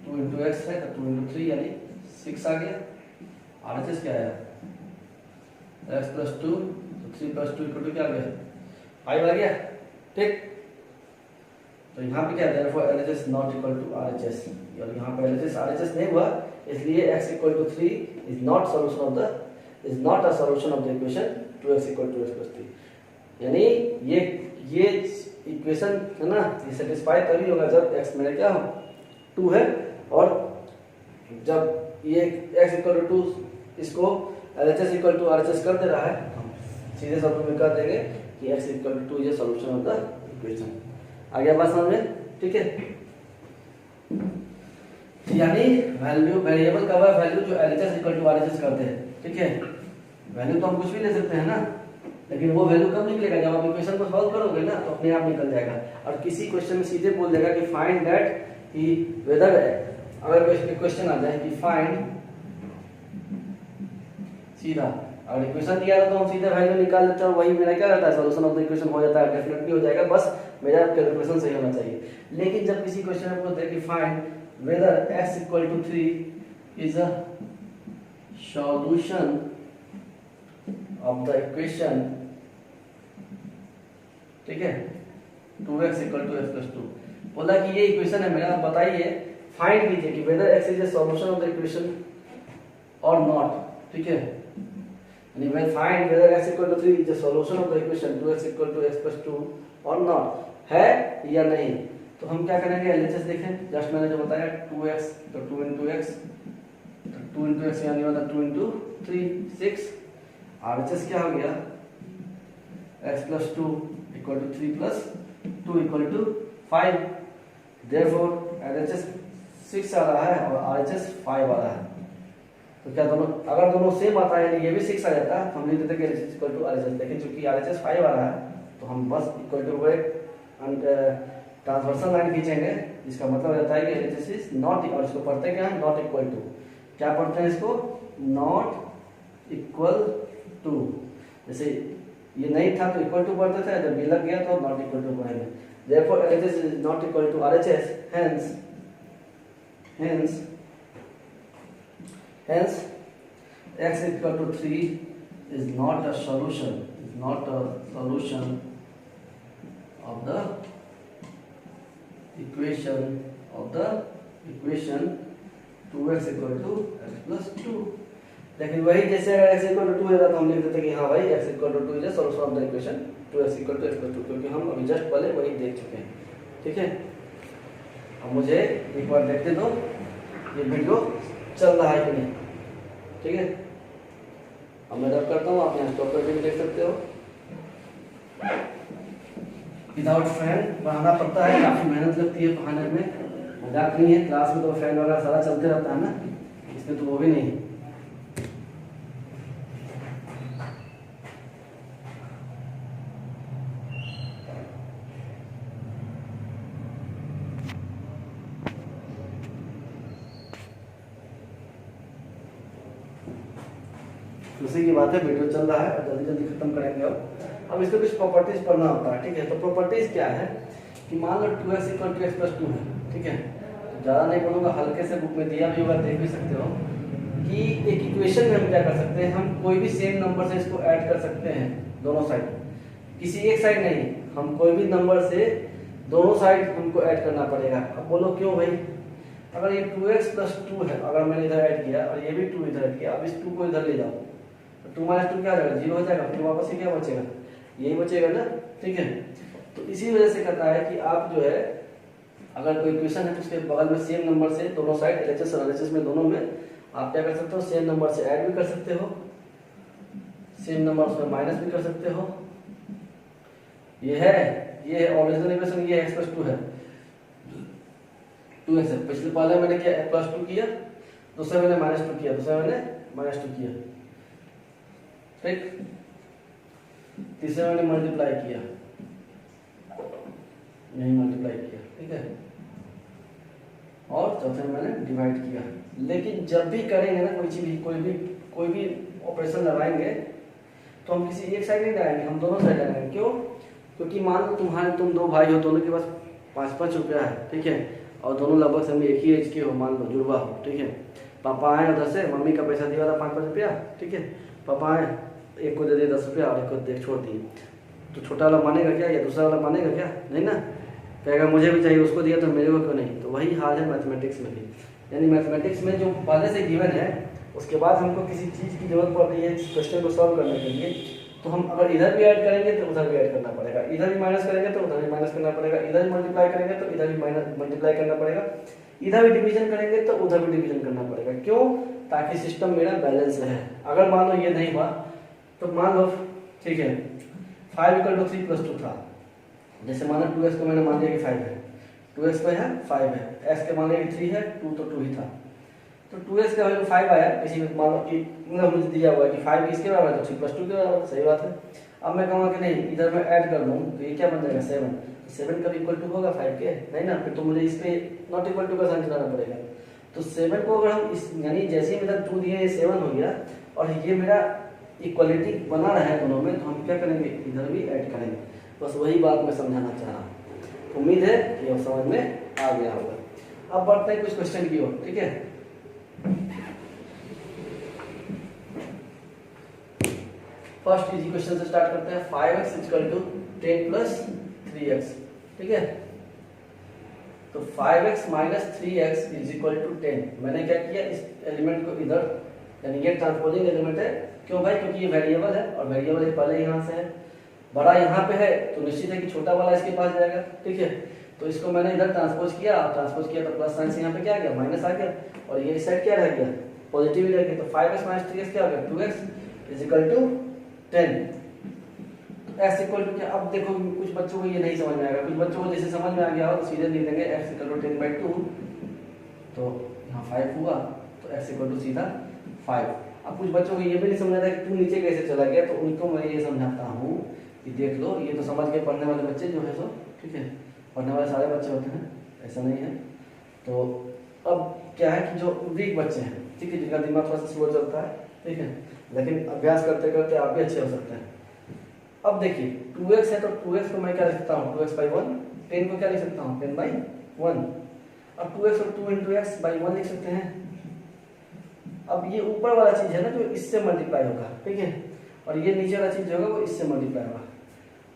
2 इंटू एक्स है तो 2 इंटू 3 यानी 6 आ गया। RHS क्या आया x प्लस 2, तो 3 प्लस 2 इक्वल टू क्या आ गया 5 आ गया। ठीक, तो यहाँ पे क्या है therefore LHS not equal to RHS, और यहाँ पे LHS RHS नहीं हुआ, इसलिए x equal to 3 is not a solution of the equation 2x equal to x plus 3। यानी ये इक्वेशन है ना, ये सेटिस्फाई तभी होगा जब x मेरा क्या हो 2 है, और जब ये x इक्वल टू 2 इसको LHS इक्वल टू RHS कर दे रहा है, हम सीधे शब्दों में कर देंगे कि x इक्वल टू 2 ये सॉल्यूशन ऑफ द इक्वेशन। आ गया बात समझ में। ठीक है, यानी वैल्यू वेरिएबल का वह वैल्यू जो LHS इक्वल टू RHS करते हैं। ठीक है, वैल्यू तो हम कुछ भी ले सकते हैं ना, लेकिन वो वैल्यू कब निकलेगा जब आप इक्वेशन को सॉल्व करोगे ना, तो अपने आप निकल जाएगा। और किसी क्वेश्चन में सीधे बोल देगा कि फाइंड दैट कि वेदर, अगर कोई क्वेश्चन आ जाए कि फाइंड, सीधा अगर इक्वेशन दिया था तो हम सीधे वैल्यू निकाल लेते हैं, वही मेरा क्या रहता है सॉल्यूशन ऑफ द इक्वेशन हो जाता है, डेफिनेटली हो जाएगा, बस मेरा कैलकुलेशन सही होना चाहिए। लेकिन जब किसी क्वेश्चन में बोलते हैं कि find whether x equal to 3 is a solution of the equation, ठीक है 2x equal to x plus 2, बोला कि ये इक्वेशन है मेरा, बताइए फाइंड कीजिए कि whether x is a solution of the equation or not। ठीक है, यानी when find whether x equal to 3 is the solution of the equation 2x equal to x plus 2 or not, है या नहीं। तो हम क्या करेंगे, एलएचएस देखें, जस्ट मैंने जो बताया 2x तो 2 into x, तो 2 into x यानी मतलब 2 into 3 6, आरएचएस क्या हो गया x plus 2 equal to 3 plus 2 equal to 5, therefore LHS 6 आ रहा है और RHS 5 आ रहा है। तो क्या दोनों, अगर दोनों सेम आता है ये भी 6 आ जाता तो हम लिख देते कि LHS इक्वल टू RHS, लेकिन चूंकि RHS 5 आ रहा है तो हम बस इक्वल टू एक ट्रांसवर्सल लाइन खींचेंगे, जिसका मतलब हो जाता है कि LHS इज नॉट, और इसको पढ़ते क्या है, नॉट इक्वल टू, क्या पढ़ते हैं इसको, नॉट इक्वल टू। जैसे ये नहीं था तो इक्वल टू पढ़ते थे, जब ये लग गया तो नॉट इक्वल टू पढ़ेंगे। therefore LHS is not equal to RHS, hence x equal to 3 is not a solution of the equation 2x equal to x plus 2। लेकिन वही जैसे अगर x इक्वल टू 2 है तो हम लिख देते कि हाँ भाई x equal to 2 is the solution of the equation 2x equal to x plus 2, क्योंकि हम अभी जस्ट पहले वही देख चुके हैं। ठीक है, अब मुझे एक बार देखते दो ये वीडियो चल रहा है कि नहीं। ठीक है, अब मैं रब करता हूँ, आप यहाँ स्टॉप करके भी देख सकते हो। विदाउट फैन पढ़ाना पड़ता है, काफी मेहनत लगती है पढ़ाने में, मजाक नहीं है। क्लास में तो फैन वगैरह सारा चलते रहता है ना, इसमें तो वो भी नहीं। उसी की बात है, वीडियो चल रहा है और जल्दी जल्दी खत्म करेंगे। अब इसको कुछ प्रॉपर्टीज पढ़ना होता है। ठीक है, तो प्रॉपर्टीज क्या है कि मान लो 2x equal to x plus 2 है। ठीक है, ज़्यादा नहीं पढ़ूंगा, हल्के से बुक में दिया भी होगा, देख भी सकते हो कि एक इक्वेशन में हम क्या कर सकते हैं, हम कोई भी सेम नंबर से इसको ऐड कर सकते हैं दोनों साइड, किसी एक साइड नहीं, हम कोई भी नंबर से दोनों साइड हमको ऐड करना पड़ेगा। अब बोलो क्यों भाई, अगर ये 2x प्लस 2 है, अगर मैंने इधर ऐड किया और ये भी 2 इधर ऐड किया, अब इस 2 को इधर ले जाओ, 2 माइनस 2 क्या हो जाएगा, 0 हो जाएगा, फिर वापस से क्या बचेगा, यही बचेगा ना। ठीक है, तो इसी वजह से कहता है कि आप जो है अगर कोई इक्वेशन है तो उसके बगल में सेम नंबर से दोनों साइड एलएचएस और आरएचएस में दोनों में आप क्या कर सकते हो, सेम नंबर से ऐड भी कर सकते हो, सेम नंबर उसमें माइनस भी कर सकते हो। ये है ओरिजिनल इक्वेशन, ये x प्लस 2 है, 2x है। पिछले पहले मैंने क्या प्लस 2 किया, दूसरे मैंने माइनस 2 किया, दूसरे मैंने माइनस 2 किया, ठीक, तीसरे मैंने मल्टीप्लाई किया, नहीं मल्टीप्लाई किया, ठीक है, और चौथे में मैंने डिवाइड किया। लेकिन जब भी करेंगे ना कोई चीज, कोई भी ऑपरेशन लगाएंगे तो हम किसी एक साइड नहीं लगाएंगे, हम दोनों साइड लगाएंगे। क्यों? क्योंकि मान लो तुम दो भाई हो, दोनों के पास 5-5 रुपया है, ठीक है, और दोनों लगभग से एक ही एज के हो, मान लो जुड़वा हो, ठीक है। पापा आए उधर से, मम्मी का पैसा दिया था 5-5 रुपया, ठीक है, पापा आए, एक को दे दिए 10 रुपया और एक को दे छोड़ दिए, तो छोटा वाला मानेगा क्या या दूसरा वाला मानेगा क्या? नहीं ना, कहेगा मुझे भी चाहिए, उसको दिया तो मेरे को क्यों नहीं। तो वही हाल है मैथमेटिक्स में भी, यानी मैथमेटिक्स में जो पहले से गिवन है उसके बाद हमको किसी चीज़ की जरूरत पड़ रही है क्वेश्चन को सॉल्व करने के लिए, तो हम अगर इधर भी ऐड करेंगे तो उधर भी ऐड करना पड़ेगा, इधर भी माइनस करेंगे तो उधर भी माइनस करना पड़ेगा, इधर भी मल्टीप्लाई करेंगे तो इधर भी माइनस मल्टीप्लाई करना पड़ेगा, इधर भी डिवीजन करेंगे तो उधर भी डिवीजन करना पड़ेगा। क्यों? ताकि सिस्टम मेरा बैलेंस रहे। अगर मान लो ये नहीं हुआ तो मान लो, ठीक है, 5 = 3 + 2 था, जैसे माना 2x को मैंने मान लिया कि 5 है, 2x पे है 5 है, x के मान लिया कि 3 है, 2 तो 2 ही था, तो 2x का वैल्यू 5 आया, किसी में मान लो कि मतलब मुझे दिया हुआ है कि 5 किसके बराबर है तो 3 + 2 के बराबर है, सही बात है। अब मैं कहूँगा कि नहीं इधर मैं ऐड कर दूँ तो ये क्या बन जाएगा 7, 7 कभी इक्वल टू होगा 5 के? नहीं ना, फिर तो मुझे इस पे नॉट इक्वल टू का साइन चलाना पड़ेगा। तो 7 को अगर हम इस यानी जैसे ही इधर 2 दिए ये 7 हो गया और ये मेरा इक्वलिटी बना रहा है दोनों में, तो हम क्या करेंगे इधर भी ऐड करेंगे। बस वही बात मैं समझाना चाह रहा हूँ, उम्मीद है कि अब समझ में आ गया होगा। अब बढ़ते हैं कुछ क्वेश्चन की ओर, ठीक है। फर्स्ट इजी क्वेश्चन से स्टार्ट करते हैं। 5x = 10 + 3x, ठीक है। तो 5x - 3x = 10। मैंने क्या किया, इस एलिमेंट को इधर, यानी ये ट्रांसपोजिंग एलिमेंट है, क्यों भाई? क्योंकि ये वेरिएबल है और वेरिएबल पहले यहाँ से है, बड़ा यहाँ पे है तो निश्चित है कि छोटा वाला इसके पास जाएगा। ठीक है, तो इसको मैंने इधर ट्रांसपोज किया तो प्लस साइन से यहाँ पे क्या आ गया? माइनस आ गया, और ये इस साइड क्या रह गया? पॉजिटिव ही रह गया। तो 5x माइनस 3x क्या हो गया? 2x is equal to 10। x equal to क्या? अब देखो कुछ बच्चों को ये नहीं समझ में आएगा, कुछ बच्चों को जैसे समझ में आ गया हो तो सीधे लिख देंगे x इक्वल टू 10/2, तो यहाँ 5 हुआ तो x इक्वल टू सीधा 5। अब कुछ बच्चों को ये भी नहीं समझ आता कि 2 नीचे कैसे चला गया, तो उनको मैं ये समझाता हूँ कि देख लो, ये तो समझ के पढ़ने वाले बच्चे जो है सो, ठीक है, पढ़ने वाले सारे बच्चे होते हैं, ऐसा नहीं है। तो अब क्या है कि जो वीक बच्चे हैं, ठीक है, जिनका दिमाग थोड़ा सा स्लो चलता है, ठीक है, लेकिन अभ्यास करते करते आप भी अच्छे हो सकते हैं। अब देखिए 2x है तो 2x को मैं क्या लिख सकता हूँ? 2x/1। 10 को क्या लिख सकता हूँ? 10/1। अब 2x और 2x/1 लिख सकते हैं। अब ये ऊपर वाला चीज है ना जो इससे मल्टीप्लाई होगा, ठीक है, और ये नीचे वाला चीज जो होगा वो इससे मल्टीप्लाई होगा।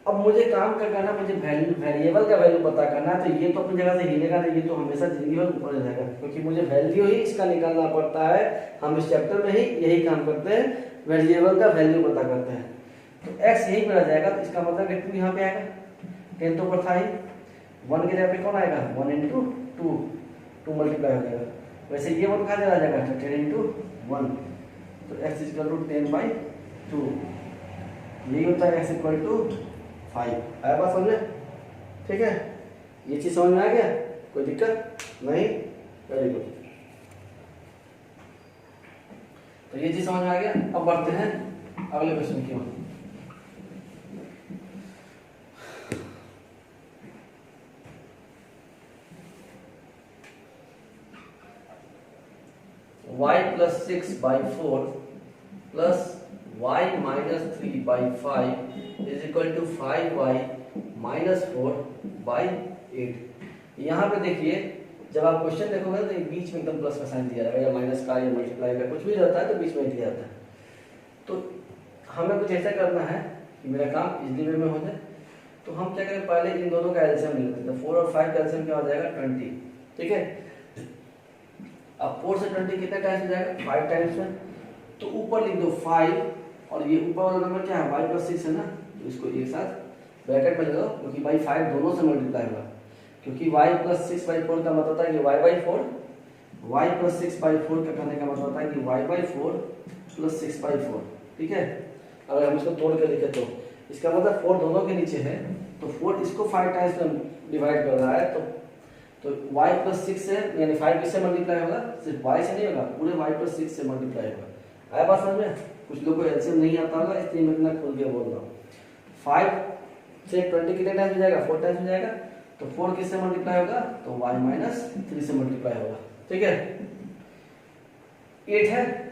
अब मुझे काम क्या करना है? मुझे वेरिएबल का वैल्यू पता करना है, तो ये तो अपनी जगह से हिलेगा नहीं, ये तो हमेशा जिंदगी भर ऊपर रहेगा, क्योंकि मुझे वैल्यू ही इसका निकालना पड़ता है। हम इस चैप्टर में ही यही काम करते हैं, वेरिएबल का वैल्यू पता करते हैं। तो x यहीं पे आ जाएगा, तो इसका मतलब है 2 यहाँ पे आएगा, 10 तो ऊपर था ही, 1 के जगह पे कौन आएगा? 1 × 2, 2 मल्टीप्लाई हो जाएगा। वैसे ये 1 कहाँ चला जाएगा? 10 × 1, तो x इक्वल टू 10/2, यही होता है x इक्वल टू 5। आया बात समझ में? ठीक है, ये चीज समझ में आ गया? कोई दिक्कत नहीं? Very good. तो ये चीज समझ में आ गया। अब बढ़ते हैं अगले क्वेश्चन की ओर। y plus 6/4 plus y minus 3/5 is equal to 5y minus 4/8। यहाँ पे देखिए, जब आप क्वेश्चन देखोगे तो बीच में एकदम प्लस का साइन दिया रहेगा, या माइनस का या मल्टीप्लाई का कुछ भी रहता है तो बीच में दिया जाता है। तो हमें कुछ ऐसा करना है कि मेरा काम इजली वे में हो जाए। तो हम क्या करें? पहले इन दोनों का एलसीएम ले लेते हैं। 4 और 5 का एलसीएम क्या हो जाएगा? 20। ठीक है, अब 4 से 20 कितने टाइम्स हो जाएगा? 5 टाइम्स में। तो ऊपर लिख दो 5, और ये ऊपर वाला नंबर क्या है? y + 6 है ना, तो इसको एक साथ ब्रैकेट में लगा दो, क्योंकि बाई 5 दोनों से मल्टीप्लाई होगा, क्योंकि y + 6/4 का मतलब होता है कि y/4, y + 6/4 का करने का मतलब होता है कि y/4 + 6/4। ठीक है, अगर हम इसको तोड़ के लिखे तो इसका मतलब 4 दोनों के नीचे है, तो 4 इसको 5 टाइम्स में डिवाइड कर रहा है, तो y + 6 से, यानी 5 किससे मल्टीप्लाई होगा? सिर्फ y से नहीं होगा, पूरे y + 6 से मल्टीप्लाई होगा। आया बात समझ में? कुछ लोगों को एलसीएम नहीं आता होगा, इसलिए मैं इतना खोल के बोल रहा हूँ। 5 से 20 कितने टाइम्स हो जाएगा? 4 टाइम्स हो जाएगा। तो 4 किससे मल्टीप्लाई होगा? तो y - 3 से मल्टीप्लाई होगा। ठीक है, 8 है,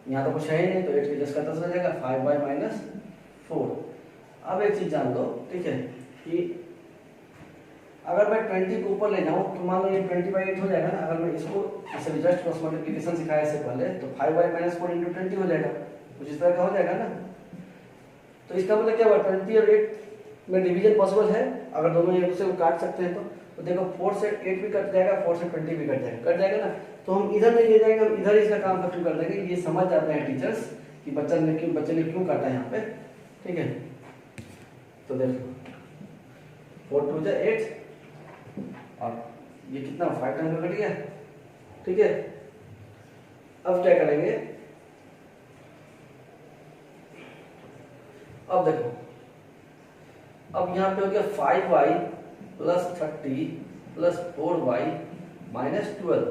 यहाँ तो कुछ है ही नहीं, तो 8 के 10 का 10 हो जाएगा, 5y - 4। अब एक चीज जान लो, ठीक है, कि अगर मैं 20 को ऊपर ले जाऊं तो मान लो ये 20/8 हो जाएगा ना। अगर मैं इसको ऐसे जस्ट क्रॉस मल्टीप्लिकेशन सिखाया इससे पहले, तो 5y - 4 × 20 हो जाएगा, कुछ इस तरह का हो जाएगा ना। तो इसका मतलब क्या हुआ? 20 और 8 में डिवीजन पॉसिबल है, अगर दोनों एक दूसरे को काट सकते हैं तो देखो 4 से 8 भी कट जाएगा, 4 से 20 भी कट जाएगा ना। तो हम इधर नहीं ले जाएंगे, हम इधर ही इसका काम खत्म कर देंगे। ये समझ जाते हैं टीचर्स कि बच्चे ने क्यों काटा यहाँ पे। ठीक है, तो देखो 4 × 2 = 8, और ये कितना 5 टाइम्स में कट गया। ठीक है, अब क्या करेंगे? अब देखो, अब यहाँ पे हो गया 5y + 30 + 4y - 12।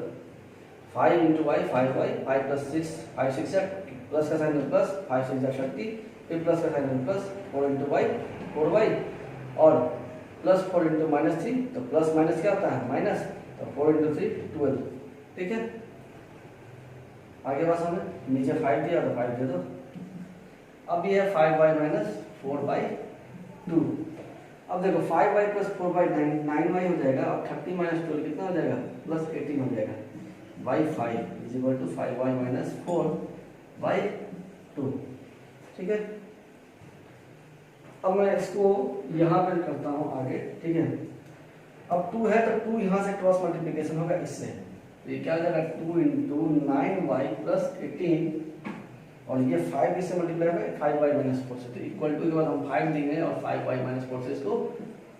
5 × y 5y, 5 + 6 5 6 या प्लस का साइन प्लस, 5 6 या 30, फिर प्लस का साइन प्लस, 4 × y 4y, और +4 × -3, तो प्लस माइनस क्या होता है? माइनस, तो 4 × 3 12। ठीक है, आगे बात समझ? नीचे 5 दिया तो 5 दे दो। अब ये है 5y - 4/2। अब देखो 5y + 4/9 9y हो जाएगा, और 30 - 12 कितना हो जाएगा? +18 हो जाएगा। y5 = 5y - 4/2। ठीक है, अब मैं इसको यहाँ पे करता हूँ आगे। ठीक है, अब 2 है तो 2 यहाँ से क्रॉस मल्टीप्लिकेशन होगा इससे, तो ये क्या हो जाएगा? 2 × 9y + 18, और ये 5 किससे मल्टीप्लाई होगा 5y माइनस 4 से, तो इक्वल टू के बाद हम 5 देंगे और 5y माइनस 4 से इसको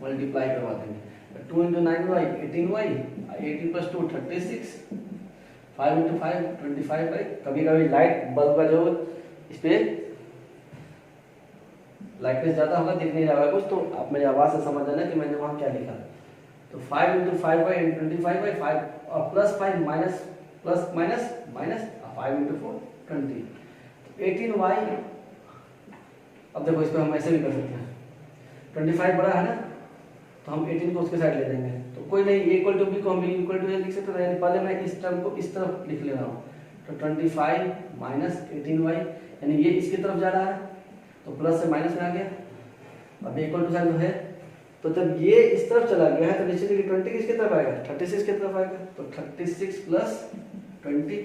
मल्टीप्लाई करवा देंगे। 2 × 9y 18y, 18 + 2 36, 5 × 5 25y। कभी कभी लाइट बल्ब का जो इस पे लाइटनेस ज़्यादा होगा, दिख नहीं रहा है कुछ, तो आप मेरी आवाज़ से समझ जाना कि मैंने वहाँ क्या लिखा। तो 5 × 5y 25y, 5 और plus 5 minus plus minus minus 5 × 4 20, 18y। अब देखो इसको हम ऐसे भी कर सकते हैं, 25 बड़ा है ना, तो हम 18 को उसके साइड ले देंगे, तो कोई नहीं, इक्वल टू बी को हम इक्वल टू ए लिख सकते हैं। पहले मैं इस टर्म को इस तरफ लिख ले रहा हूँ, तो 25 माइनस 18y, यानी ये इसकी तरफ जा रहा है, तो प्लस से माइनस में आ गया। अब इक्वल टू साइन है, तो जब ये इस तरफ चला गया है तो नीचे 20 किसकी तरफ आएगा 36 की तरफ आएगा, तो 36 + 20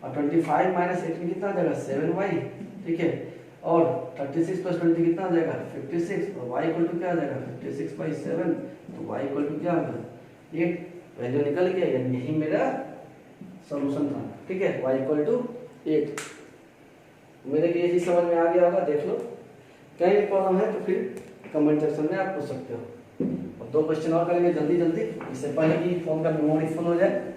और 25 माइनस 18 कितना आ जाएगा 7y, ठीक है, और 36 + 20 कितना आ जाएगा 56, और y इक्वल टू क्या आ जाएगा 56/7, तो y इक्वल टू क्या आ गया 8, वैल्यू निकल गया, यानी यही मेरा सॉल्यूशन था, ठीक है, y इक्वल टू 8। मेरे लिए ये चीज समझ में आ गया होगा, देख लो, कहीं भी प्रॉब्लम है तो फिर कमेंट सेक्शन में आप पूछ सकते हो। और 2 क्वेश्चन और करेंगे जल्दी जल्दी, इससे पहले कि फोन का मेमोरी फुल हो जाए।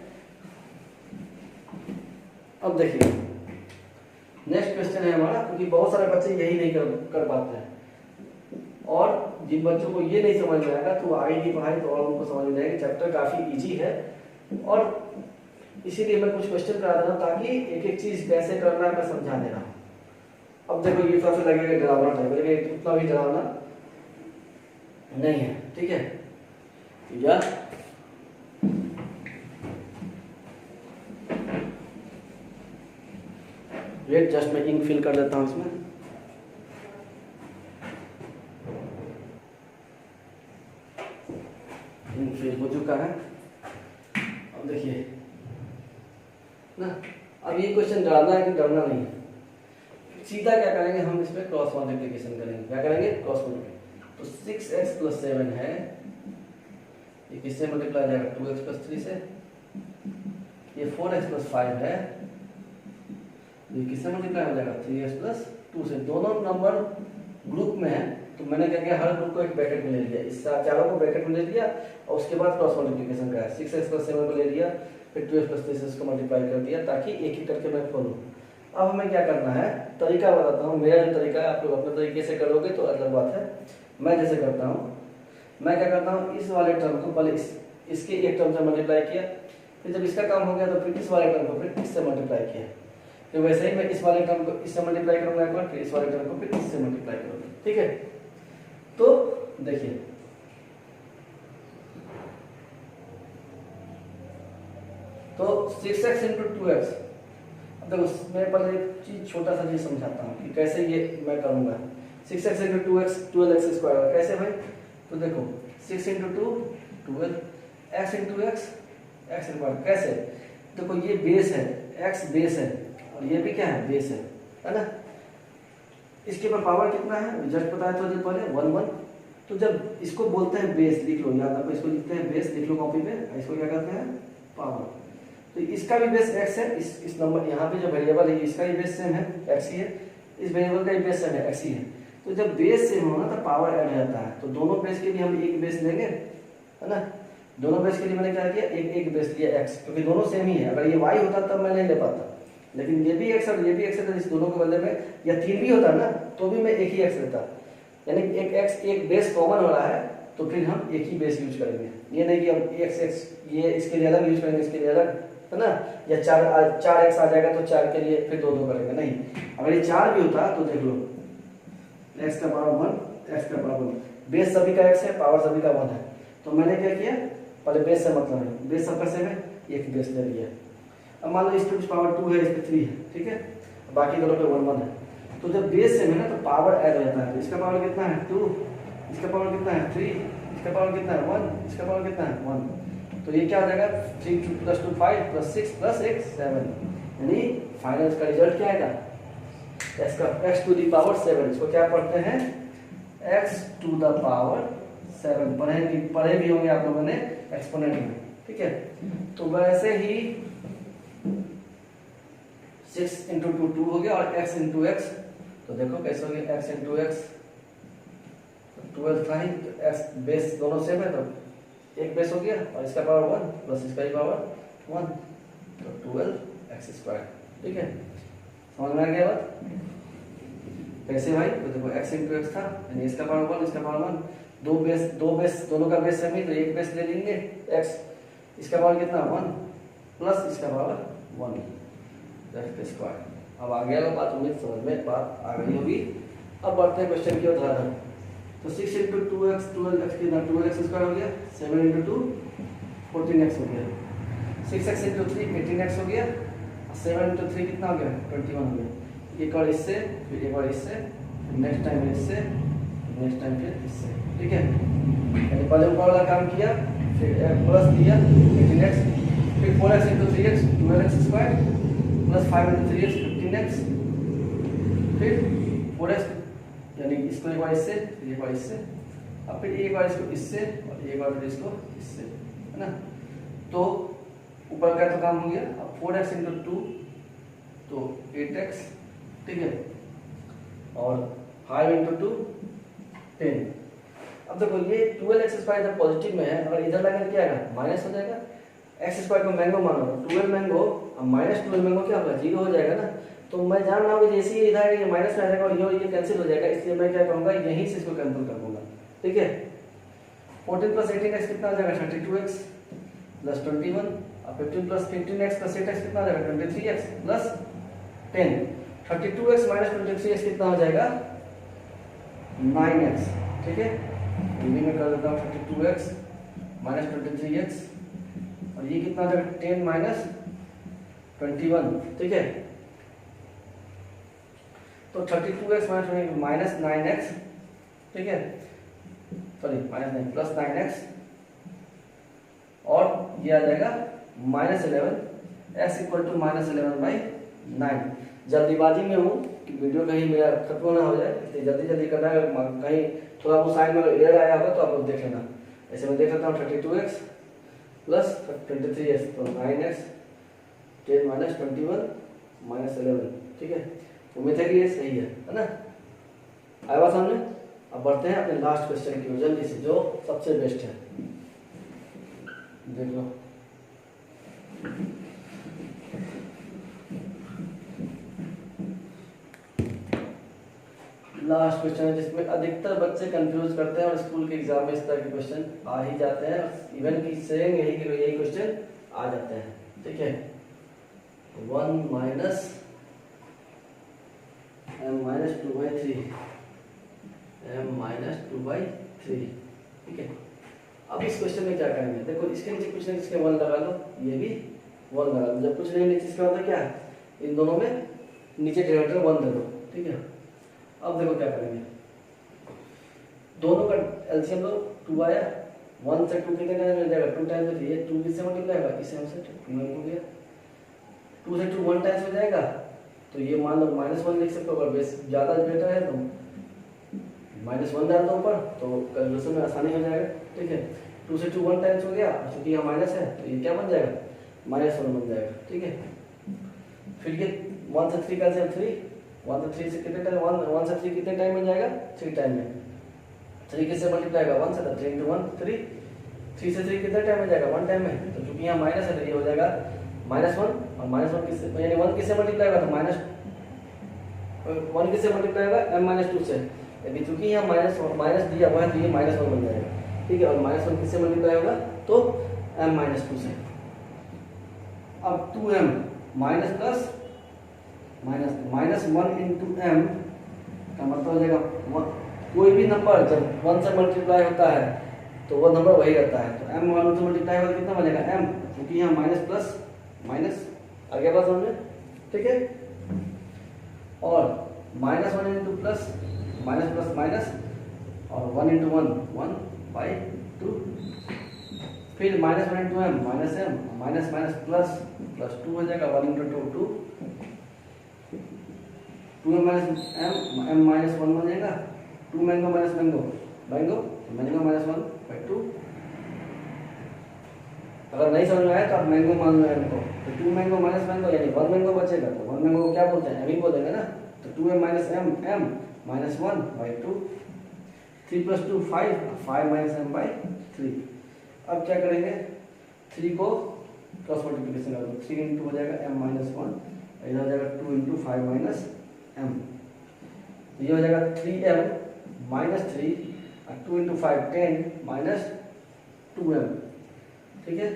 अब देखिए नेक्स्ट क्वेश्चन है हमारा, क्योंकि बहुत सारे बच्चे यही नहीं कर पाते हैं, और जिन बच्चों को ये नहीं समझ में आएगा तो आगे की पढ़ाई तो और उनको समझ में आएगी। चैप्टर काफी इजी है, और इसीलिए मैं कुछ क्वेश्चन करा रहा हूँ ताकि एक एक चीज कैसे करना है मैं समझा दे रहा हूँ। अब देखो ये थोड़ा सा लगेगा डरावना टाइप, लेकिन उतना भी डरावना नहीं है, ठीक है। या वेट, जस्ट मैं इंक फिल कर देता हूँ इसमें। इंक फिल हो चुका है। अब देखिए ना, अब ये क्वेश्चन डरना है कि डरना नहीं है। सीधा क्या करेंगे हम, इसमें क्रॉस मल्टीप्लिकेशन करेंगे। क्या करेंगे क्रॉस मल्टीप्लिकेशन, तो 6x + 7 है, ये किससे मल्टीप्लाई हो जाएगा 2x + 3 से, ये 4x + 5 है, ये किससे मल्टीप्लाई हो जाएगा 3x + 2 से। दोनों नंबर ग्रुप में है, तो मैंने क्या किया हर ग्रुप को एक ब्रैकेट में ले लिया, इस चारों को ब्रैकेट में ले लिया, और उसके बाद क्रॉस मल्टीप्लिकेशन का 6x + 7 को ले लिया, फिर 2x + 3 से इसको मल्टीप्लाई कर दिया, ताकि एक एक करके मैं खोलूँ। अब हमें क्या करना है, तरीका बताता हूँ, मेरा जो तरीका है आप लोग अपने तरीके से करोगे तो अलग बात है। मैं जैसे करता हूँ, मैं क्या करता हूँ, इस वाले टर्म को पहले इसके एक टर्म से मल्टीप्लाई किया, फिर जब इसका काम हो गया तो फिर इस वाले टर्म को फिर इससे मल्टीप्लाई किया, तो वैसे ही मैं इस वाले टर्म को इससे मल्टीप्लाई करूंगा एक बार, फिर इस वाले टर्म को फिर इससे मल्टीप्लाई करूंगा, ठीक है। तो देखिए तो 6x × 2x, अब देखो मैं पहले एक चीज छोटा सा चीज समझाता हूँ कि कैसे ये मैं करूंगा। 6x × 2x 12x², कैसे भाई, तो देखो 6 × 2 12, x × x x², कैसे, देखो ये बेस है, x बेस है, और ये भी क्या है बेस है ना। इसके ऊपर पावर कितना है जस्ट पता है, तो जो पहले 1 1, तो जब इसको बोलते हैं बेस, लिख लो याद रखो, इसको लिखते हैं बेस, लिख लो कॉपी पे, इसको क्या कहते हैं पावर। तो इसका भी बेस x है, इस नंबर यहाँ पे जो वेरिएबल है इसका भी बेस सेम है x ही है, इस वेरिएबल का भी बेस सेम है x ही है। तो जब बेस सेम होना तो पावर ऐड हो जाता है, तो दोनों बेस के लिए हम एक बेस लेंगे, है ना। दोनों बेस के लिए मैंने क्या किया, एक बेस लिया x, क्योंकि दोनों सेम ही है। अगर ये y होता तब मैं नहीं ले पाता, लेकिन ये भी x और ये भी x है, तो इस दोनों के बदले में, या 3 भी होता ना तो भी मैं एक ही x लेता, यानी एक x एक बेस कॉमन हो रहा है, तो फिर हम एक ही बेस यूज करेंगे। ये नहीं कि अब x ये इसके लिए अलग यूज करेंगे, इसके लिए अलग, है ना, या 4x आ जाएगा तो 4 के लिए फिर 2 करेंगे, नहीं। अगर ये 4 भी होता तो देख लो x का पावर 1 x का पावर 1, बेस सभी का x है, पावर सभी का 1 है, तो मैंने क्या किया, पहले बेस से मतलब है, बेस सबका सेम है, एक बेस ले लिया। अब मान लो इस पे पावर 2 है, इस पे 3 है, ठीक है, बाकी दोनों पे 1 1 है, तो जब बेस सेम है ना तो पावर ऐड हो जाता है। तो इसका पावर कितना है 2, इसका पावर कितना है 3, इसका पावर कितना है 1, इसका पावर कितना है 1, तो ये क्या हो जाएगा 3 + 2 5 + 6 + 1 7, यानी फाइनल इसका रिजल्ट क्या आएगा x टू द पावर 7। इसको क्या पढ़ते हैं x टू द पावर 7, पढ़े भी होंगे आप लोगों ने एक्सपोनेंट में, ठीक है। तो वैसे ही 6 इंटू 2 2 हो गया और x इंटू एक्स, तो देखो कैसे हो गया x इंटू एक्स 12 था ही, तो x बेस दोनों सेम है तो एक बेस हो गया और इसका पावर 1 प्लस इसका ही पावर 1, तो 12x²। ठीक है, समझ में आ गया बात कैसे भाई? तो देखो x इंटू एक्स था यानी इसका पावर 1 इसका पावर 1, दो बेस दोनों का बेस सेम ही, तो एक बेस ले लेंगे x, इसका पावर कितना 1 प्लस इसका पावर 1 x²। अब आ गया बात, उम्मीद समझ में बात आ गई होगी। अब बढ़ते हैं क्वेश्चन की ओर। तो 6 इंटू 2x 12x कितना 12x² हो गया, 7 इंटू 2 14x हो गया, 6x इंटू 3 18x हो गया, 7 इंटू 3 कितना हो गया 21 हो गया। एक और इससे, फिर एक और इससे, नेक्स्ट टाइम इससे, नेक्स्ट टाइम फिर इससे। ठीक है, यानी पहले ऊपर वाला काम किया, फिर प्लस दिया 18x, फिर 4x into 3x 12x² plus 5 into 3x 15x, फिर 4x यानी इसको एक बार इससे, फिर एक बार इससे, अब फिर एक बार इसको इससे और एक बार फिर इसको इससे, है ना। तो ऊपर का तो काम हो गया। अब 4x इंटू 2 तो 8x, ठीक है, और 5 इंटू 2 10। अब देखो ये 12x² जब पॉजिटिव में है, अगर इधर लगाकर क्या आएगा माइनस हो जाएगा, x² को मैंगो मानो, 12 मैंगो अब माइनस 12 मैंगो क्या होगा 0 हो जाएगा ना। तो मैं जान रहा हूँ जैसे ही इधर ये माइनस में आ जाएगा और ये कैंसिल हो जाएगा, इसलिए मैं क्या करूँगा यहीं से इसको कैंसिल कर दूंगा। ठीक है, 14 प्लस 18x कितना आ जाएगा 32x प्लस 21, और 15 प्लस 15x प्लस 8x कितना आ जाएगा 23x plus 10। 32x minus 23x कितना हो जाएगा 9x। ठीक है, हिंदी में कर देता हूँ 32x माइनस 23x, और ये कितना आ जाएगा 10 माइनस 21। ठीक है, तो 32x माइनस 9x, ठीक है, सॉरी माइनस नहीं प्लस 9x, और ये आ जाएगा minus 11 x equal to minus 11/9। जल्दीबाजी में हूँ कि वीडियो कहीं मेरा खत्म ना हो जाए, इसलिए जल्दी जल्दी करना है। कहीं थोड़ा वो साइड में एरर आया होगा तो आप लोग देख लेना। ऐसे मैं देख लेता हूँ 32x प्लस 23x, तो 9x 10 माइनस 21 माइनस 11। ठीक है, उम्मीद है कि ये सही है ना। आया बात सामने। अब बढ़ते हैं अपने लास्ट क्वेश्चन की ओर जल्दी से, जो सबसे बेस्ट है। देख लो, लास्ट क्वेश्चन है जिसमें अधिकतर बच्चे कंफ्यूज करते हैं और स्कूल के एग्जाम में इस तरह के क्वेश्चन आ ही जाते हैं, इवन की सेम यही क्वेश्चन आ जाते हैं। ठीक है, 1 minus m minus 2/3, m minus 2/3। ठीक है, अब इस क्वेश्चन में क्या करेंगे, देखो इसके नीचे कुछ नहीं, इसके 1 लगा लो, ये भी 1 लगा लो। जब कुछ नहीं नीचे इसका मतलब क्या है, इन दोनों में नीचे डिनोमिनेटर 1 दे दो। ठीक है, अब देखो क्या करेंगे, दोनों का एलसीएम लो, 2 आया, 1 से 2 कितने टाइम मिल जाएगा 2 टाइम्स, ये 2 किससे मल्टीप्लाई होगा, इसे हमसे 2 हो गया, 2 से 2 1 टाइम्स हो जाएगा, तो ये मान लो -1 लिख सकते हो। अगर बेस ज़्यादा बेटर है तो -1 डाल दो ऊपर, तो कैलकुलेशन में आसानी हो जाएगा। ठीक है, 2 से 2 1 टाइम्स हो गया, क्योंकि यहाँ माइनस है तो ये क्या बन जाएगा -1 बन जाएगा। ठीक है, फिर ये 1 से 3 का 3, 1 से 3 से कितने टाइम 1 से 3 कितने टाइम बन जाएगा 3 टाइम में। 3 किससे मल्टीप्लाई होगा 1 से, तो 3 × 1 3, 3 से 3 कितने टाइम में जाएगा 1 टाइम में। तो क्योंकि यहाँ माइनस है तो ये हो जाएगा -1, और -1 किससे यानी 1 किससे मल्टीप्लाई होगा, तो -1 किससे मल्टीप्लाई होगा m-2 से। यदि चूंकि यहाँ माइनस दिया हुआ है तो ये -1 बन जाएगा। ठीक है, और -1 किससे मल्टीप्लाई होगा तो m-2 से। अब 2m minus plus minus -1 into m का मतलब हो जाएगा कोई भी नंबर जब 1 से मल्टीप्लाई होता है तो वो नंबर वही रहता है। तो m 1 से मल्टीप्लाई होगा कितना बनेगा m, क्योंकि यहाँ माइनस प्लस माइनस आगे बात समझ में। ठीक है, और -1 into plus minus plus minus, और 1 इंटू 1/2, फिर -1 into m minus minus plus 2 हो जाएगा, 1 into 2 2m minus m minus 1 बन जाएगा, 2 मैंगो माइनस मैंगो माइनस 1/2, अगर नहीं समझ में आया तो आप मैंगो मान लो एम को, तो 2 मैंगो माइनस मैंगो यानी 1 मैंगो बचेगा, तो 1 मैंगो को क्या बोलते हैं, एम ही बोलेंगे ना, तो 2m minus m, m minus 1/2, 3 + 2 5, 5 minus m by 3। अब क्या करेंगे, 3 को क्रॉस मल्टीप्लिकेशन कर दो, 3 इंटू हो जाएगा m माइनस 1, इधर हो जाएगा 2 इंटू 5 माइनस एम, ये हो जाएगा 3m minus 3, 2 into 5 10 minus 2m, ठीक है।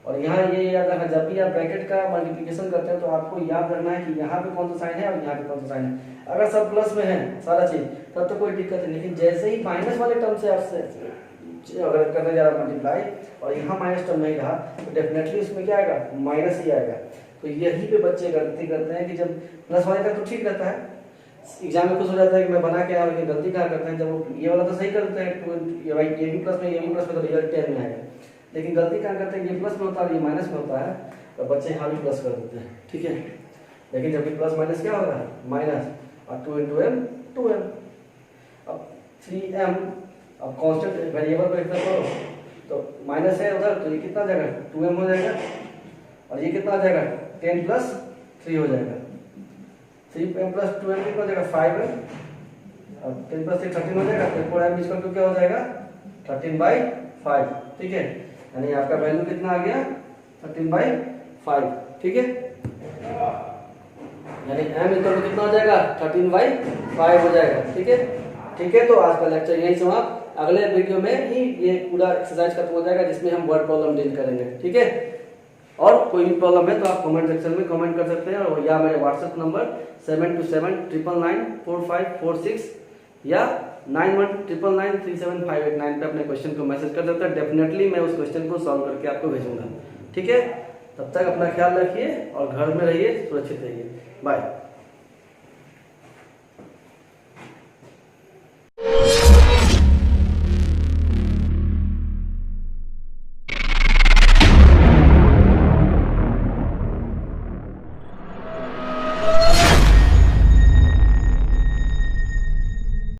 और यहाँ ये याद रखना, जब भी आप ब्रैकेट का मल्टीप्लिकेशन करते हैं तो आपको याद रखना है कि यहाँ पे कौन सा साइन है और यहाँ पे कौन सा साइन है। अगर सब प्लस में है सारा चीज तब तो कोई दिक्कत नहीं, लेकिन जैसे ही माइनस वाले टर्म से आपसे अगर करने जा रहा मल्टीप्लाई और यहाँ माइनस टर्म नहीं रहा तो डेफिनेटली उसमें क्या आएगा, माइनस ही आएगा। तो यही पे बच्चे गलती करते हैं कि जब प्लस वाले तक तो ठीक रहता है, एग्जाम में खुश हो जाता है कि मैं बना के आया, लेकिन गलती कहाँ करते हैं, जब वो ये वाला तो सही करते हैं, ये भी प्लस में ये भी प्लस में, तो रिजल्ट 10 में आएगा, लेकिन गलती कहाँ करते हैं, ये प्लस में होता है ये माइनस में होता है, तो बच्चे यहाँ भी प्लस कर देते हैं, ठीक है। लेकिन जब भी प्लस माइनस क्या होगा, माइनस, और 2 इंटू एम 2m, अब 3m, अब कांस्टेंट वेरिएबल को इक्वल करो तो माइनस है उधर, तो ये कितना आ जाएगा 2m हो जाएगा, और ये कितना आ जाएगा 10 + 3 हो जाएगा, 3m + 2m कितना हो जाएगा 5m, अब 10 + 3 13 हो जाएगा, तो 4m इसका क्या हो जाएगा 13/5, ठीक है। यानी आपका वैल्यू कितना आ गया 13/5, ठीक है, यानी m इक्वल टू कितना हो जाएगा 13/5 हो जाएगा, ठीक है। ठीक है, तो आज का लेक्चर यही समाप्त, अगले वीडियो में ही ये पूरा एक्सरसाइज खत्म हो जाएगा जिसमें हम वर्ड प्रॉब्लम डील करेंगे, ठीक है। और कोई भी प्रॉब्लम है तो आप कमेंट सेक्शन में कमेंट कर सकते हैं, और या मेरे व्हाट्सएप नंबर 7279994546 या 9199937589 पे अपने क्वेश्चन को मैसेज कर सकते हैं, डेफिनेटली मैं उस क्वेश्चन को सॉल्व करके आपको भेजूंगा, ठीक है। तब तक अपना ख्याल रखिए और घर में रहिए, सुरक्षित रहिए, बाय।